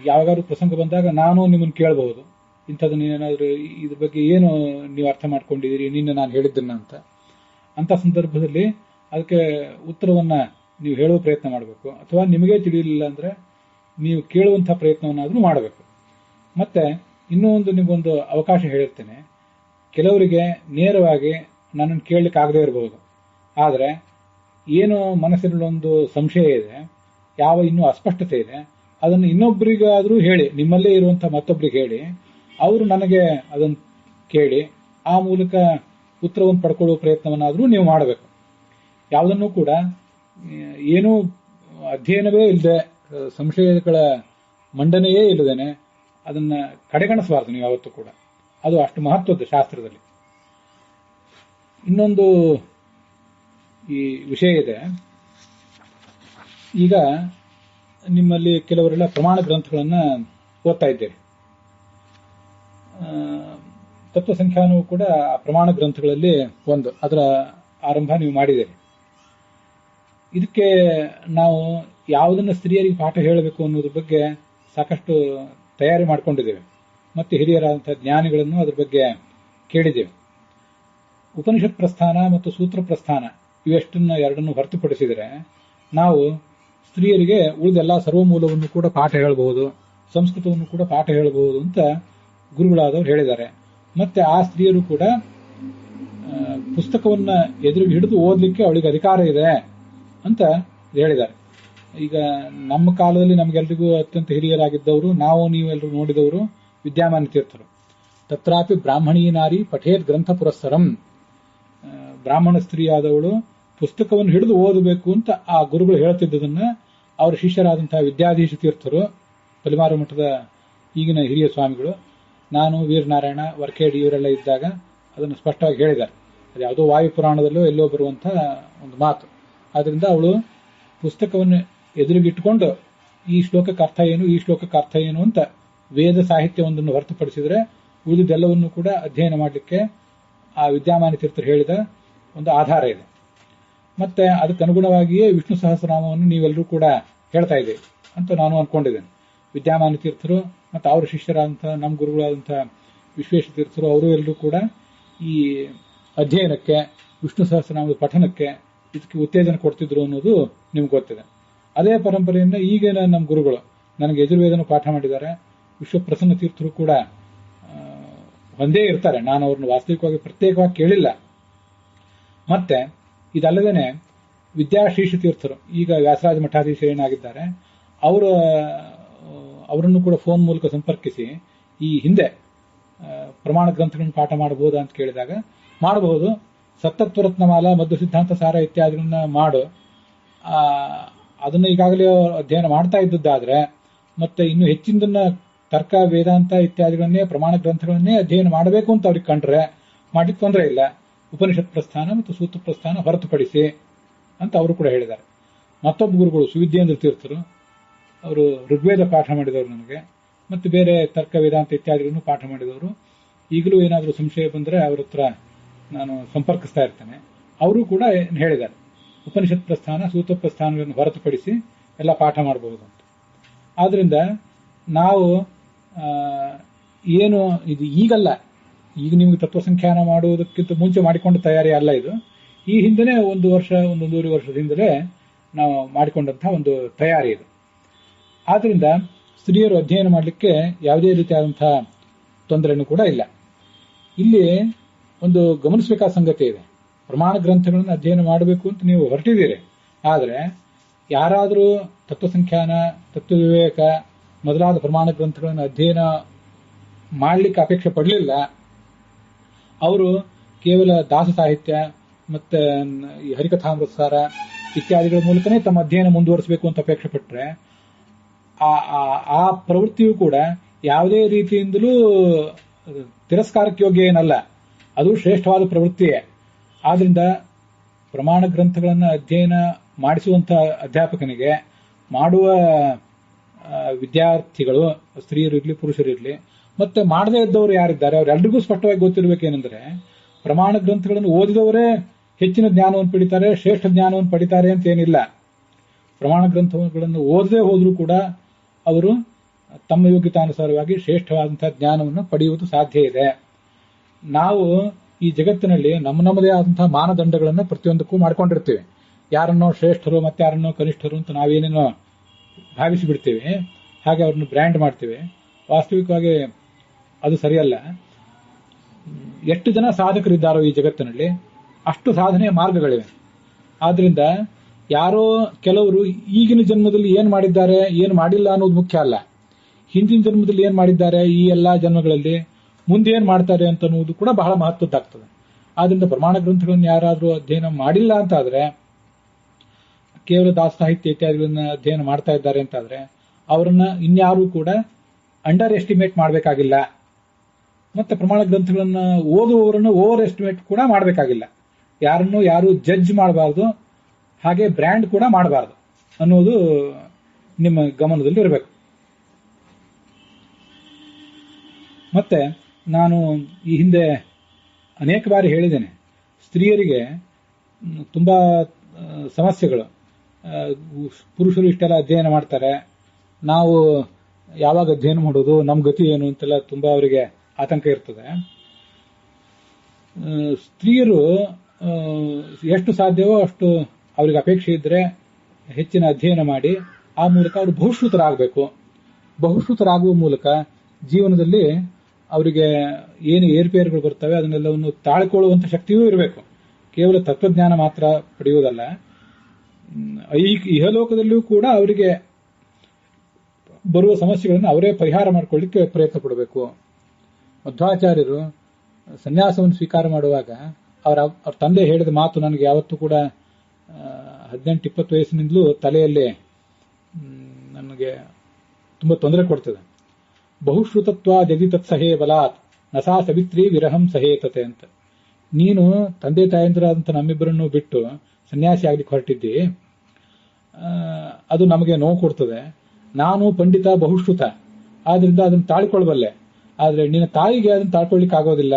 ಯಾವಾಗಾದ್ರೂ ಪ್ರಸಂಗ ಬಂದಾಗ ನಾನು ನಿಮ್ಮನ್ನು ಕೇಳಬಹುದು, ಇಂಥದ್ದು ನೀನೇನಾದ್ರೂ ಇದ್ರ ಬಗ್ಗೆ ಏನು ನೀವು ಅರ್ಥ ಮಾಡ್ಕೊಂಡಿದ್ದೀರಿ, ನಿನ್ನೆ ನಾನು ಹೇಳಿದ್ದನ್ನ ಅಂತ ಸಂದರ್ಭದಲ್ಲಿ ಅದಕ್ಕೆ ಉತ್ತರವನ್ನ ನೀವು ಹೇಳುವ ಪ್ರಯತ್ನ ಮಾಡಬೇಕು. ಅಥವಾ ನಿಮಗೇ ತಿಳಿಯಲಿಲ್ಲ ಅಂದ್ರೆ ನೀವು ಕೇಳುವಂತಹ ಪ್ರಯತ್ನವನ್ನಾದ್ರೂ ಮಾಡಬೇಕು. ಮತ್ತೆ ಇನ್ನೂ ಒಂದು ನಿಮಗೊಂದು ಅವಕಾಶ ಹೇಳಿರ್ತೇನೆ. ಕೆಲವರಿಗೆ ನೇರವಾಗಿ ನನ್ನನ್ನು ಕೇಳಲಿಕ್ಕೆ ಆಗದೇ ಇರಬಹುದು, ಆದರೆ ಏನು ಮನಸ್ಸಿನಲ್ಲೊಂದು ಸಂಶಯ ಇದೆ, ಯಾವ ಇನ್ನೂ ಅಸ್ಪಷ್ಟತೆ ಇದೆ, ಅದನ್ನು ಇನ್ನೊಬ್ಬರಿಗಾದ್ರೂ ಹೇಳಿ, ನಿಮ್ಮಲ್ಲೇ ಇರುವಂತಹ ಮತ್ತೊಬ್ಬರಿಗೆ ಹೇಳಿ, ಅವರು ನನಗೆ ಅದನ್ನು ಕೇಳಿ ಆ ಮೂಲಕ ಉತ್ತರವನ್ನು ಪಡ್ಕೊಳ್ಳುವ ಪ್ರಯತ್ನವನ್ನಾದರೂ ನೀವು ಮಾಡಬೇಕು. ಯಾವುದನ್ನು ಕೂಡ ಏನೂ ಅಧ್ಯಯನವೇ ಇಲ್ಲದೆ, ಸಂಶಯಗಳ ಮಂಡನೆಯೇ ಇಲ್ಲದೇನೆ ಅದನ್ನ ಕಡೆಗಣಿಸಬಾರದು ನೀವು ಯಾವತ್ತೂ ಕೂಡ. ಅದು ಅಷ್ಟು ಮಹತ್ವದ ಶಾಸ್ತ್ರದಲ್ಲಿ. ಇನ್ನೊಂದು ಈ ವಿಷಯ ಇದೆ. ಈಗ ನಿಮ್ಮಲ್ಲಿ ಕೆಲವರೆಲ್ಲ ಪ್ರಮಾಣ ಗ್ರಂಥಗಳನ್ನ ಓದ್ತಾ ಇದ್ದೇವೆ. ತತ್ವಸಂಖ್ಯಾನವು ಕೂಡ ಆ ಪ್ರಮಾಣ ಗ್ರಂಥಗಳಲ್ಲಿ ಒಂದು, ಅದರ ಆರಂಭ ನೀವು ಮಾಡಿದ್ದೀರಿ. ಇದಕ್ಕೆ ನಾವು ಯಾವುದನ್ನು ಸ್ತ್ರೀಯರಿಗೆ ಪಾಠ ಹೇಳಬೇಕು ಅನ್ನೋದ್ರ ಬಗ್ಗೆ ಸಾಕಷ್ಟು ತಯಾರಿ ಮಾಡಿಕೊಂಡಿದ್ದೇವೆ. ಮತ್ತೆ ಹಿರಿಯರಾದಂತಹ ಜ್ಞಾನಿಗಳನ್ನು ಅದ್ರ ಬಗ್ಗೆ ಕೇಳಿದ್ದೇವೆ. ಉಪನಿಷತ್ ಪ್ರಸ್ಥಾನ ಮತ್ತು ಸೂತ್ರ ಪ್ರಸ್ಥಾನ ಎರಡನ್ನು ಹೊರತುಪಡಿಸಿದರೆ ನಾವು ಸ್ತ್ರೀಯರಿಗೆ ಉಳಿದೆಲ್ಲ ಸರ್ವಮೂಲವನ್ನು ಕೂಡ ಪಾಠ ಹೇಳಬಹುದು, ಸಂಸ್ಕೃತವನ್ನು ಕೂಡ ಪಾಠ ಹೇಳಬಹುದು ಅಂತ ಗುರುಗಳಾದವರು ಹೇಳಿದ್ದಾರೆ. ಮತ್ತೆ ಆ ಸ್ತ್ರೀಯರು ಕೂಡ ಪುಸ್ತಕವನ್ನ ಎದುರಿಗೆ ಹಿಡಿದು ಓದಲಿಕ್ಕೆ ಅವಳಿಗೆ ಅಧಿಕಾರ ಇದೆ ಅಂತ ಹೇಳಿದ್ದಾರೆ. ಈಗ ನಮ್ಮ ಕಾಲದಲ್ಲಿ ನಮಗೆಲ್ರಿಗೂ ಅತ್ಯಂತ ಹಿರಿಯರಾಗಿದ್ದವರು, ನಾವು ನೀವೆಲ್ಲರೂ ನೋಡಿದವರು ವಿದ್ಯಾಮಾನ್ಯ ತೀರ್ಥರು. ತತ್ರಾಪಿ ಬ್ರಾಹ್ಮಣೀ ನಾರಿ ಪಠೇತ್ ಗ್ರಂಥ ಪುರಸ್ಸರಂ, ಬ್ರಾಹ್ಮಣ ಸ್ತ್ರೀಯಾದವಳು ಪುಸ್ತಕವನ್ನು ಹಿಡಿದು ಓದಬೇಕು ಅಂತ ಆ ಗುರುಗಳು ಹೇಳ್ತಿದ್ದದನ್ನ ಅವರ ಶಿಷ್ಯರಾದಂತಹ ವಿದ್ಯಾಧೀಶ ತೀರ್ಥರು, ಪಲಿಮಾರು ಮಠದ ಈಗಿನ ಹಿರಿಯ ಸ್ವಾಮಿಗಳು, ನಾನು ವೀರನಾರಾಯಣ ವರ್ಕೇಡಿ ಇವರೆಲ್ಲ ಇದ್ದಾಗ ಅದನ್ನು ಸ್ಪಷ್ಟವಾಗಿ ಹೇಳಿದ್ದಾರೆ. ಅದು ಯಾವುದೋ ವಾಯುಪುರಾಣದಲ್ಲೋ ಎಲ್ಲೋ ಬರುವಂತಹ ಒಂದು ಮಾತು. ಆದ್ರಿಂದ ಅವಳು ಪುಸ್ತಕವನ್ನು ಎದುರಿಗಿಟ್ಟುಕೊಂಡು ಈ ಶ್ಲೋಕಕ್ಕೆ ಅರ್ಥ ಏನು, ಈ ಶ್ಲೋಕಕ್ಕೆ ಅರ್ಥ ಏನು ಅಂತ ವೇದ ಸಾಹಿತ್ಯವೊಂದನ್ನು ಹೊರತುಪಡಿಸಿದರೆ ಉಳಿದೆಲ್ಲವನ್ನು ಕೂಡ ಅಧ್ಯಯನ ಮಾಡಲಿಕ್ಕೆ ಆ ವಿದ್ಯಾಮಾನ್ಯ ತೀರ್ಥರು ಹೇಳಿದ ಒಂದು ಆಧಾರ ಇದೆ. ಮತ್ತೆ ಅದಕ್ಕೆ ಅನುಗುಣವಾಗಿಯೇ ವಿಷ್ಣು ಸಹಸ್ರನಾಮವನ್ನು ನೀವೆಲ್ಲರೂ ಕೂಡ ಹೇಳ್ತಾ ಇದ್ದೀವಿ ಅಂತ ನಾನು ಅನ್ಕೊಂಡಿದ್ದೇನೆ. ವಿದ್ಯಾಮಾನ್ಯ ತೀರ್ಥರು ಮತ್ತು ಅವರ ಶಿಷ್ಯರಾದಂತಹ ನಮ್ಮ ಗುರುಗಳಾದಂತಹ ವಿಶ್ವೇಶ ತೀರ್ಥರು ಅವರು ಎಲ್ಲರೂ ಕೂಡ ಈ ಅಧ್ಯಯನಕ್ಕೆ, ವಿಷ್ಣು ಸಹಸ್ರನಾಮದ ಪಠನಕ್ಕೆ ಇದಕ್ಕೆ ಉತ್ತೇಜನ ಕೊಡ್ತಿದ್ರು ಅನ್ನೋದು ನಿಮ್ಗೆ ಗೊತ್ತಿದೆ. ಅದೇ ಪರಂಪರೆಯಿಂದ ಈಗಿನ ನಮ್ಮ ಗುರುಗಳು ನನಗೆ ಯಜುರ್ವೇದನ ಪಾಠ ಮಾಡಿದ್ದಾರೆ. ವಿಶ್ವಪ್ರಸನ್ನ ತೀರ್ಥರು ಕೂಡ ಒಂದೇ ಇರ್ತಾರೆ. ನಾನು ಅವ್ರನ್ನ ವಾಸ್ತವಿಕವಾಗಿ ಪ್ರತ್ಯೇಕವಾಗಿ ಕೇಳಿಲ್ಲ. ಮತ್ತೆ ಇದಲ್ಲದೇನೆ ವಿದ್ಯಾಶ್ರೀಷ ತೀರ್ಥರು ಈಗ ವ್ಯಾಸರಾಜ ಮಠಾಧೀಶರೇನಾಗಿದ್ದಾರೆ ಅವರನ್ನು ಕೂಡ ಫೋನ್ ಮೂಲಕ ಸಂಪರ್ಕಿಸಿ ಈ ಹಿಂದೆ ಪ್ರಮಾಣ ಗ್ರಂಥಗಳನ್ನು ಪಾಠ ಮಾಡಬಹುದಾ ಅಂತ ಕೇಳಿದಾಗ ಮಾಡಬಹುದು, ಸತ್ತತ್ವರತ್ನಮಾಲ, ಮಧ್ವ ಸಿದ್ಧಾಂತ ಸಾರ ಇತ್ಯಾದಿಗಳನ್ನ ಮಾಡು, ಅದನ್ನು ಈಗಾಗಲೇ ಅಧ್ಯಯನ ಮಾಡ್ತಾ ಇದ್ದದ್ದಾದ್ರೆ ಮತ್ತೆ ಇನ್ನು ಹೆಚ್ಚಿನದನ್ನ ತರ್ಕ ವೇದಾಂತ ಇತ್ಯಾದಿಗಳನ್ನೇ ಪ್ರಮಾಣ ಗ್ರಂಥಗಳನ್ನೇ ಅಧ್ಯಯನ ಮಾಡಬೇಕು ಅಂತ ಅವ್ರಿಗೆ ಕಂಡ್ರೆ ಮಾಡಿ ತೊಂದರೆ ಇಲ್ಲ, ಉಪನಿಷತ್ ಪ್ರಸ್ಥಾನ ಮತ್ತು ಸೂತ್ರ ಪ್ರಸ್ಥಾನ ಹೊರತುಪಡಿಸಿ ಅಂತ ಅವರು ಕೂಡ ಹೇಳಿದ್ದಾರೆ. ಮತ್ತೊಬ್ಬ ಗುರುಗಳು ಸುವಿದ್ಯೇಂದ್ರ ತೀರ್ಥರು, ಅವರು ಋಗ್ವೇದ ಪಾಠ ಮಾಡಿದವರು ನನಗೆ, ಮತ್ತು ಬೇರೆ ತರ್ಕ ವೇದಾಂತ ಇತ್ಯಾದಿಗಳನ್ನು ಪಾಠ ಮಾಡಿದವರು. ಈಗಲೂ ಏನಾದರೂ ಸಂಶಯ ಬಂದರೆ ಅವ್ರ ಹತ್ರ ನಾನು ಸಂಪರ್ಕಿಸ್ತಾ ಇರ್ತೇನೆ. ಅವರು ಕೂಡ ಹೇಳಿದ್ದಾರೆ ಉಪನಿಷತ್ ಪ್ರಸ್ಥಾನ ಸೂತ್ರ ಪ್ರಸ್ಥಾನಗಳನ್ನು ಹೊರತುಪಡಿಸಿ ಎಲ್ಲ ಪಾಠ ಮಾಡಬಹುದು ಅಂತ. ಆದ್ರಿಂದ ನಾವು ಏನು ಇದು ಈಗಲ್ಲ, ಈಗ ನಿಮಗೆ ತತ್ವಸಂಖ್ಯಾನ ಮಾಡುವುದಕ್ಕಿಂತ ಮುಂಚೆ ಮಾಡಿಕೊಂಡ ತಯಾರಿ ಅಲ್ಲ ಇದು. ಈ ಹಿಂದೆನೇ ಒಂದೂವರೆ ವರ್ಷದ ಹಿಂದಲೇ ನಾವು ಮಾಡಿಕೊಂಡಂತಹ ಒಂದು ತಯಾರಿ ಇದು. ಆದ್ರಿಂದ ಸ್ತ್ರೀಯರು ಅಧ್ಯಯನ ಮಾಡಲಿಕ್ಕೆ ಯಾವುದೇ ರೀತಿಯಾದಂತಹ ತೊಂದರೆನೂ ಕೂಡ ಇಲ್ಲ. ಇಲ್ಲಿ ಒಂದು ಗಮನಿಸಬೇಕಾದ ಸಂಗತಿ ಇದೆ. ಪ್ರಮಾಣ ಗ್ರಂಥಗಳನ್ನು ಅಧ್ಯಯನ ಮಾಡಬೇಕು ಅಂತ ನೀವು ಹೊರಟಿದ್ದೀರಿ. ಆದರೆ ಯಾರಾದರೂ ತತ್ವಸಂಖ್ಯಾನ, ತತ್ವವಿವೇಕ ಮೊದಲಾದ ಪ್ರಮಾಣ ಗ್ರಂಥಗಳನ್ನು ಅಧ್ಯಯನ ಮಾಡಲಿಕ್ಕೆ ಅಪೇಕ್ಷೆ ಪಡಲಿಲ್ಲ, ಅವರು ಕೇವಲ ದಾಸ ಸಾಹಿತ್ಯ ಮತ್ತೆ ಈ ಹರಿಕಥಾಮೃತಸಾರ ಇತ್ಯಾದಿಗಳ ಮೂಲಕನೇ ತಮ್ಮ ಅಧ್ಯಯನ ಮುಂದುವರಿಸಬೇಕು ಅಂತ ಅಪೇಕ್ಷೆ ಪಟ್ಟರೆ ಆ ಪ್ರವೃತ್ತಿಯು ಕೂಡ ಯಾವುದೇ ರೀತಿಯಿಂದಲೂ ತಿರಸ್ಕಾರಕ್ಕೆ ಯೋಗ್ಯ ಏನಲ್ಲ, ಅದು ಶ್ರೇಷ್ಠವಾದ ಪ್ರವೃತ್ತಿಯೇ. ಆದ್ರಿಂದ ಪ್ರಮಾಣ ಗ್ರಂಥಗಳನ್ನು ಅಧ್ಯಯನ ಮಾಡಿಸುವಂತಹ ಅಧ್ಯಾಪಕನಿಗೆ ಮಾಡುವ ವಿದ್ಯಾರ್ಥಿಗಳು, ಸ್ತ್ರೀಯರಿರ್ಲಿ ಪುರುಷರಿರ್ಲಿ, ಮತ್ತೆ ಮಾಡದೇ ಇದ್ದವರು ಯಾರಿದ್ದಾರೆ ಅವರೆಲ್ಲರಿಗೂ ಸ್ಪಷ್ಟವಾಗಿ ಗೊತ್ತಿರಬೇಕೇನೆಂದರೆ ಪ್ರಮಾಣ ಗ್ರಂಥಗಳನ್ನು ಓದಿದವರೇ ಹೆಚ್ಚಿನ ಜ್ಞಾನವನ್ನು ಪಡಿತಾರೆ, ಶ್ರೇಷ್ಠ ಜ್ಞಾನವನ್ನು ಪಡಿತಾರೆ ಅಂತ ಏನಿಲ್ಲ. ಪ್ರಮಾಣ ಗ್ರಂಥಗಳನ್ನು ಓದದೇ ಹೋದರೂ ಕೂಡ ಅವರು ತಮ್ಮ ಯೋಗ್ಯತಾನುಸಾರವಾಗಿ ಶ್ರೇಷ್ಠವಾದಂತಹ ಜ್ಞಾನವನ್ನು ಪಡೆಯುವುದು ಸಾಧ್ಯ ಇದೆ. ನಾವು ಈ ಜಗತ್ತಿನಲ್ಲಿ ನಮ್ಮದೇ ಆದಂತಹ ಮಾನದಂಡಗಳನ್ನು ಪ್ರತಿಯೊಂದಕ್ಕೂ ಮಾಡ್ಕೊಂಡಿರ್ತೀವಿ. ಯಾರನ್ನೋ ಶ್ರೇಷ್ಠರು ಮತ್ತೆ ಯಾರನ್ನೋ ಕನಿಷ್ಠರು ಅಂತ ನಾವೇನೇನೋ ಭಾವಿಸಿ ಬಿಡ್ತೀವಿ, ಹಾಗೆ ಅವ್ರನ್ನ ಬ್ರ್ಯಾಂಡ್ ಮಾಡ್ತೀವಿ. ವಾಸ್ತವಿಕವಾಗಿ ಅದು ಸರಿಯಲ್ಲ. ಎಷ್ಟು ಜನ ಸಾಧಕರಿದ್ದಾರೋ ಈ ಜಗತ್ತಿನಲ್ಲಿ ಅಷ್ಟು ಸಾಧನೆಯ ಮಾರ್ಗಗಳಿವೆ. ಆದ್ರಿಂದ ಯಾರೋ ಕೆಲವರು ಈಗಿನ ಜನ್ಮದಲ್ಲಿ ಏನ್ ಮಾಡಿದ್ದಾರೆ ಏನು ಮಾಡಿಲ್ಲ ಅನ್ನೋದು ಮುಖ್ಯ ಅಲ್ಲ, ಹಿಂದಿನ ಜನ್ಮದಲ್ಲಿ ಏನ್ ಮಾಡಿದ್ದಾರೆ ಈ ಎಲ್ಲಾ ಜನ್ಮಗಳಲ್ಲಿ ಮುಂದೆ ಏನ್ ಮಾಡ್ತಾರೆ ಅಂತ ಅನ್ನೋದು ಕೂಡ ಬಹಳ ಮಹತ್ವದ್ದಾಗ್ತದೆ. ಆದ್ರಿಂದ ಪ್ರಮಾಣ ಗ್ರಂಥಗಳನ್ನು ಯಾರಾದರೂ ಅಧ್ಯಯನ ಮಾಡಿಲ್ಲ ಅಂತಾದ್ರೆ, ಕೇವಲ ದಾಸ ಸಾಹಿತ್ಯ ಇತ್ಯಾದಿಗಳನ್ನ ಅಧ್ಯಯನ ಮಾಡ್ತಾ ಇದ್ದಾರೆ ಅಂತಾದ್ರೆ ಅವರನ್ನ ಇನ್ಯಾರೂ ಕೂಡ ಅಂಡರ್ ಎಸ್ಟಿಮೇಟ್ ಮಾಡಬೇಕಾಗಿಲ್ಲ. ಮತ್ತೆ ಪ್ರಮಾಣ ಗ್ರಂಥಗಳನ್ನ ಓದುವವರನ್ನು ಓವರ್ ಎಸ್ಟಿಮೇಟ್ ಕೂಡ ಮಾಡಬೇಕಾಗಿಲ್ಲ. ಯಾರನ್ನು ಯಾರು ಜಡ್ಜ್ ಮಾಡಬಾರ್ದು, ಹಾಗೆ ಬ್ರ್ಯಾಂಡ್ ಕೂಡ ಮಾಡಬಾರ್ದು ಅನ್ನೋದು ನಿಮ್ಮ ಗಮನದಲ್ಲಿ ಇರಬೇಕು. ಮತ್ತೆ ನಾನು ಈ ಹಿಂದೆ ಅನೇಕ ಬಾರಿ ಹೇಳಿದ್ದೇನೆ, ಸ್ತ್ರೀಯರಿಗೆ ತುಂಬಾ ಸಮಸ್ಯೆಗಳು. ಪುರುಷರು ಇಷ್ಟೆಲ್ಲ ಅಧ್ಯಯನ ಮಾಡ್ತಾರೆ, ನಾವು ಯಾವಾಗ ಅಧ್ಯಯನ ಮಾಡೋದು, ನಮ್ಮ ಗತಿ ಏನು ಅಂತೆಲ್ಲ ತುಂಬಾ ಅವರಿಗೆ ಆತಂಕ ಇರ್ತದೆ. ಸ್ತ್ರೀಯರು ಎಷ್ಟು ಸಾಧ್ಯವೋ ಅಷ್ಟು ಅವರಿಗೆ ಅಪೇಕ್ಷೆ ಇದ್ರೆ ಹೆಚ್ಚಿನ ಅಧ್ಯಯನ ಮಾಡಿ ಆ ಮೂಲಕ ಅವರು ಬಹುಶ್ರುತರಾಗಬೇಕು. ಬಹುಶ್ರುತರಾಗುವ ಮೂಲಕ ಜೀವನದಲ್ಲಿ ಅವರಿಗೆ ಏನು ಏರ್ಪೇರುಗಳು ಬರ್ತವೆ ಅದನ್ನೆಲ್ಲವನ್ನು ತಾಳ್ಕೊಳ್ಳುವಂತ ಶಕ್ತಿಯೂ ಇರಬೇಕು. ಕೇವಲ ತತ್ವಜ್ಞಾನ ಮಾತ್ರ ಪಡೆಯುವುದಲ್ಲ, ಇಹಲೋಕದಲ್ಲಿಯೂ ಕೂಡ ಅವರಿಗೆ ಬರುವ ಸಮಸ್ಯೆಗಳನ್ನು ಅವರೇ ಪರಿಹಾರ ಮಾಡಿಕೊಳ್ಳಿಕ್ಕೆ ಪ್ರಯತ್ನ ಪಡಬೇಕು. ಮಧ್ವಾಚಾರ್ಯರು ಸನ್ಯಾಸವನ್ನು ಸ್ವೀಕಾರ ಮಾಡುವಾಗ ಅವರ ತಂದೆ ಹೇಳಿದ ಮಾತು ನನಗೆ ಯಾವತ್ತೂ ಕೂಡ 18-20 ವಯಸ್ಸಿನಿಂದಲೂ ತಲೆಯಲ್ಲಿ ನನಗೆ ತುಂಬಾ ತೊಂದರೆ ಕೊಡ್ತದೆ. ಬಹುಶ್ರುತತ್ವ ಜದಿ ತತ್ಸಹೇ ಬಲಾತ್ ನಸಾ ಸವಿತ್ರಿ ವಿರಹಂ ಸಹೇತತೆ ಅಂತ. ನೀನು ತಂದೆ ತಾಯಂದಿರಾದಂಥ ನಮ್ಮಿಬ್ಬರನ್ನು ಬಿಟ್ಟು ಸನ್ಯಾಸಿ ಆಗ್ಲಿಕ್ಕೆ ಹೊರಟಿದ್ದಿ, ಅದು ನಮಗೆ ನೋವು ಕೊಡ್ತದೆ. ನಾನು ಪಂಡಿತ ಬಹುಶ್ರುತ, ಆದ್ರಿಂದ ಅದನ್ನು ತಾಳ್ಕೊಳ್ಬಲ್ಲೆ, ಆದ್ರೆ ನಿನ್ನ ತಾಯಿಗೆ ಅದನ್ನು ತಾಳ್ಕೊಳ್ಳಿಕ್ಕೆ ಆಗೋದಿಲ್ಲ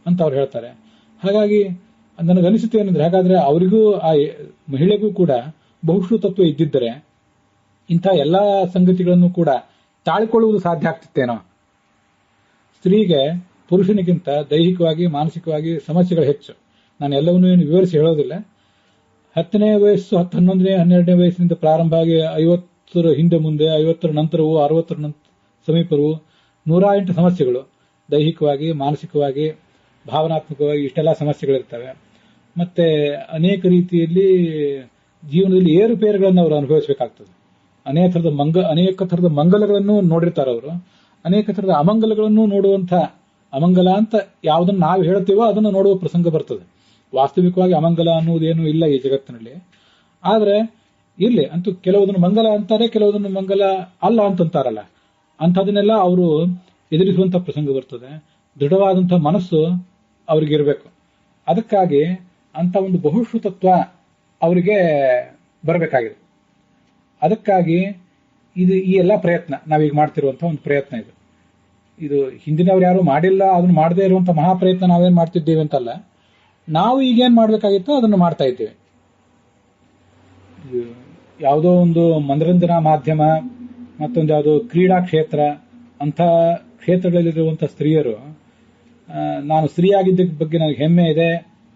ಅಂತ ಅವ್ರು ಹೇಳ್ತಾರೆ. ಹಾಗಾಗಿ ನನಗನಿಸುತ್ತೆ ಏನಂದ್ರೆ, ಹಾಗಾದ್ರೆ ಅವರಿಗೂ ಆ ಮಹಿಳೆಗೂ ಕೂಡ ಬಹುಶ್ರುತತ್ವ ಇದ್ದಿದ್ದರೆ ಇಂಥ ಎಲ್ಲಾ ಸಂಗತಿಗಳನ್ನು ಕೂಡ ತಾಳ್ಕೊಳ್ಳುವುದು ಸಾಧ್ಯ ಆಗ್ತಿತ್ತೇನೋ. ಸ್ತ್ರೀಗೆ ಪುರುಷನಿಗಿಂತ ದೈಹಿಕವಾಗಿ ಮಾನಸಿಕವಾಗಿ ಸಮಸ್ಯೆಗಳು ಹೆಚ್ಚು. ನಾನು ಎಲ್ಲವನ್ನೂ ಏನು ವಿವರಿಸಿ ಹೇಳೋದಿಲ್ಲ. 10ನೇ ವಯಸ್ಸು 10, 11ನೇ 12ನೇ ವಯಸ್ಸಿನಿಂದ ಪ್ರಾರಂಭ ಆಗಿ 50ರ ಹಿಂದೆ ಮುಂದೆ, 50ರ ನಂತರವೂ, 60ರ ಸಮೀಪವೂ 108 ಸಮಸ್ಯೆಗಳು, ದೈಹಿಕವಾಗಿ, ಮಾನಸಿಕವಾಗಿ, ಭಾವನಾತ್ಮಕವಾಗಿ ಇಷ್ಟೆಲ್ಲ ಸಮಸ್ಯೆಗಳಿರ್ತವೆ. ಮತ್ತೆ ಅನೇಕ ರೀತಿಯಲ್ಲಿ ಜೀವನದಲ್ಲಿ ಏರುಪೇರುಗಳನ್ನು ಅವರು ಅನುಭವಿಸಬೇಕಾಗ್ತದೆ. ಅನೇಕ ಥರದ ಮಂಗಲಗಳನ್ನು ನೋಡಿರ್ತಾರೆ ಅವರು, ಅನೇಕ ಥರದ ಅಮಂಗಲಗಳನ್ನು ನೋಡುವಂಥ, ಅಮಂಗಲ ಅಂತ ಯಾವುದನ್ನು ನಾವು ಹೇಳ್ತೀವೋ ಅದನ್ನು ನೋಡುವ ಪ್ರಸಂಗ ಬರ್ತದೆ. ವಾಸ್ತವಿಕವಾಗಿ ಅಮಂಗಲ ಅನ್ನುವುದೇನು ಇಲ್ಲ ಈ ಜಗತ್ತಿನಲ್ಲಿ. ಆದ್ರೆ ಇರ್ಲಿ, ಅಂತೂ ಕೆಲವುದನ್ನು ಮಂಗಲ ಅಂತಾರೆ, ಕೆಲವುದನ್ನು ಮಂಗಲ ಅಲ್ಲ ಅಂತಂತಾರಲ್ಲ, ಅಂಥದನ್ನೆಲ್ಲ ಅವರು ಎದುರಿಸುವಂತ ಪ್ರಸಂಗ ಬರ್ತದೆ. ದೃಢವಾದಂಥ ಮನಸ್ಸು ಅವ್ರಿಗಿರ್ಬೇಕು. ಅದಕ್ಕಾಗಿ ಅಂತ ಒಂದು ಬಹುಶ್ರುತತ್ವ ಅವರಿಗೆ ಬರಬೇಕಾಗಿದೆ. ಅದಕ್ಕಾಗಿ ಈ ಎಲ್ಲ ಪ್ರಯತ್ನ ನಾವೀಗ ಮಾಡ್ತಿರುವಂತ ಒಂದು ಪ್ರಯತ್ನ ಇದು ಹಿಂದಿನವ್ರು ಯಾರು ಮಾಡಿಲ್ಲ, ಅದನ್ನು ಮಾಡದೇ ಇರುವಂತ ಮಹಾಪ್ರಯತ್ನ ನಾವೇನ್ ಮಾಡ್ತಿದ್ದೇವೆ ಅಂತಲ್ಲ, ನಾವು ಈಗೇನ್ ಮಾಡ್ಬೇಕಾಗಿತ್ತೋ ಅದನ್ನು ಮಾಡ್ತಾ ಇದ್ದೇವೆ. ಯಾವುದೋ ಒಂದು ಮನರಂಜನಾ ಮಾಧ್ಯಮ, ಮತ್ತೊಂದು ಯಾವುದೋ ಕ್ರೀಡಾ ಕ್ಷೇತ್ರ, ಅಂಥ ಕ್ಷೇತ್ರಗಳಲ್ಲಿರುವಂಥ ಸ್ತ್ರೀಯರು ನಾನು ಸ್ತ್ರೀಯಾಗಿದ್ದ ಬಗ್ಗೆ ನನಗೆ ಹೆಮ್ಮೆ ಇದೆ,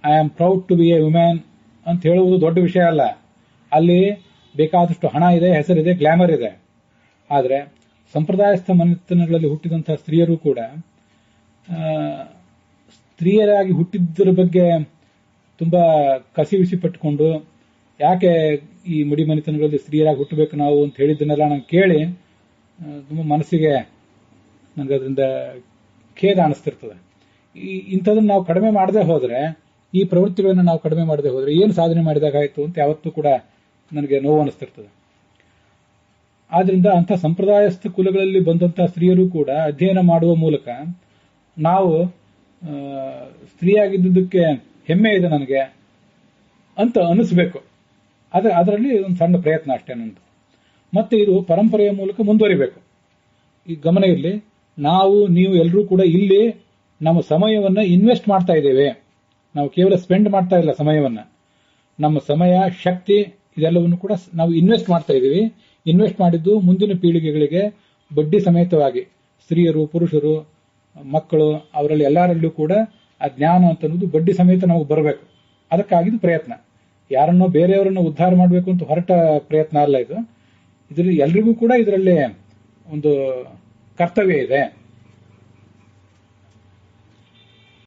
I am proud to be a women ಅಂತ ಹೇಳುವುದು ದೊಡ್ಡ ವಿಷಯ ಅಲ್ಲ. ಅಲ್ಲಿ ಬೇಕಾದಷ್ಟು ಹಣ ಇದೆ, ಹೆಸರಿದೆ, ಗ್ಲಾಮರ್ ಇದೆ. ಆದರೆ ಸಂಪ್ರದಾಯಸ್ಥ ಮನೆತನಗಳಲ್ಲಿ ಹುಟ್ಟಿದಂತಹ ಸ್ತ್ರೀಯರು ಕೂಡ ಸ್ತ್ರೀಯರಾಗಿ ಹುಟ್ಟಿದ್ದರ ಬಗ್ಗೆ ತುಂಬಾ ಕಸಿವಿಸಿ ಪಟ್ಟುಕೊಂಡು, ಯಾಕೆ ಈ ಮುಡಿ ಮನೆತನಗಳಲ್ಲಿ ಸ್ತ್ರೀಯರಾಗಿ ಹುಟ್ಟಬೇಕು ನಾವು ಅಂತ ಹೇಳಿದ್ದನ್ನೆಲ್ಲ ನಾನು ಕೇಳಿ ತುಂಬ ಮನಸ್ಸಿಗೆ ನನಗೆ ಅದರಿಂದ ಖೇದ ಅನಿಸ್ತಿರ್ತದೆ. ಇಂಥದನ್ನು ನಾವು ಕಡಿಮೆ ಮಾಡದೆ ಹೋದ್ರೆ, ಈ ಪ್ರವೃತ್ತಿಗಳನ್ನು ನಾವು ಕಡಿಮೆ ಮಾಡದೆ ಹೋದ್ರೆ ಏನು ಸಾಧನೆ ಮಾಡಿದಾಗಾಯ್ತು ಅಂತ ಯಾವತ್ತೂ ಕೂಡ ನನಗೆ ನೋವು ಅನಿಸ್ತಿರ್ತದೆ. ಆದ್ರಿಂದ ಅಂಥ ಸಂಪ್ರದಾಯಸ್ಥ ಕುಲಗಳಲ್ಲಿ ಬಂದಂತಹ ಸ್ತ್ರೀಯರು ಕೂಡ ಅಧ್ಯಯನ ಮಾಡುವ ಮೂಲಕ ನಾವು ಸ್ತ್ರೀಯಾಗಿದ್ದಕ್ಕೆ ಹೆಮ್ಮೆ ಇದೆ ನನಗೆ ಅಂತ ಅನಿಸ್ಬೇಕು. ಅದರಲ್ಲಿ ಒಂದು ಸಣ್ಣ ಪ್ರಯತ್ನ ಅಷ್ಟೇ ನಂದು. ಮತ್ತೆ ಇದು ಪರಂಪರೆಯ ಮೂಲಕ ಮುಂದುವರಿಬೇಕು. ಈ ಗಮನ ಇರಲಿ, ನಾವು ನೀವು ಎಲ್ಲರೂ ಕೂಡ ಇಲ್ಲಿ ನಮ್ಮ ಸಮಯವನ್ನ ಇನ್ವೆಸ್ಟ್ ಮಾಡ್ತಾ ಇದ್ದೇವೆ. ನಾವು ಕೇವಲ ಸ್ಪೆಂಡ್ ಮಾಡ್ತಾ ಇಲ್ಲ ಸಮಯವನ್ನ, ನಮ್ಮ ಸಮಯ, ಶಕ್ತಿ ಇದೆಲ್ಲವನ್ನು ಕೂಡ ನಾವು ಇನ್ವೆಸ್ಟ್ ಮಾಡ್ತಾ ಇದ್ದೀವಿ. ಇನ್ವೆಸ್ಟ್ ಮಾಡಿದ್ದು ಮುಂದಿನ ಪೀಳಿಗೆಗಳಿಗೆ ಬಡ್ಡಿ ಸಮೇತವಾಗಿ, ಸ್ತ್ರೀಯರು, ಪುರುಷರು, ಮಕ್ಕಳು, ಅವರಲ್ಲಿ ಎಲ್ಲರಲ್ಲೂ ಕೂಡ ಆ ಜ್ಞಾನ ಅಂತ ಅನ್ನೋದು ಬಡ್ಡಿ ಸಮೇತ ನಮಗೆ ಬರಬೇಕು. ಅದಕ್ಕಾಗಿದ್ದು ಪ್ರಯತ್ನ. ಯಾರನ್ನೋ ಬೇರೆಯವರನ್ನು ಉದ್ಧಾರ ಮಾಡಬೇಕು ಅಂತ ಹೊರಟ ಪ್ರಯತ್ನ ಅಲ್ಲ ಇದು. ಇದರಲ್ಲಿ ಎಲ್ರಿಗೂ ಕೂಡ ಇದರಲ್ಲಿ ಒಂದು ಕರ್ತವ್ಯ ಇದೆ.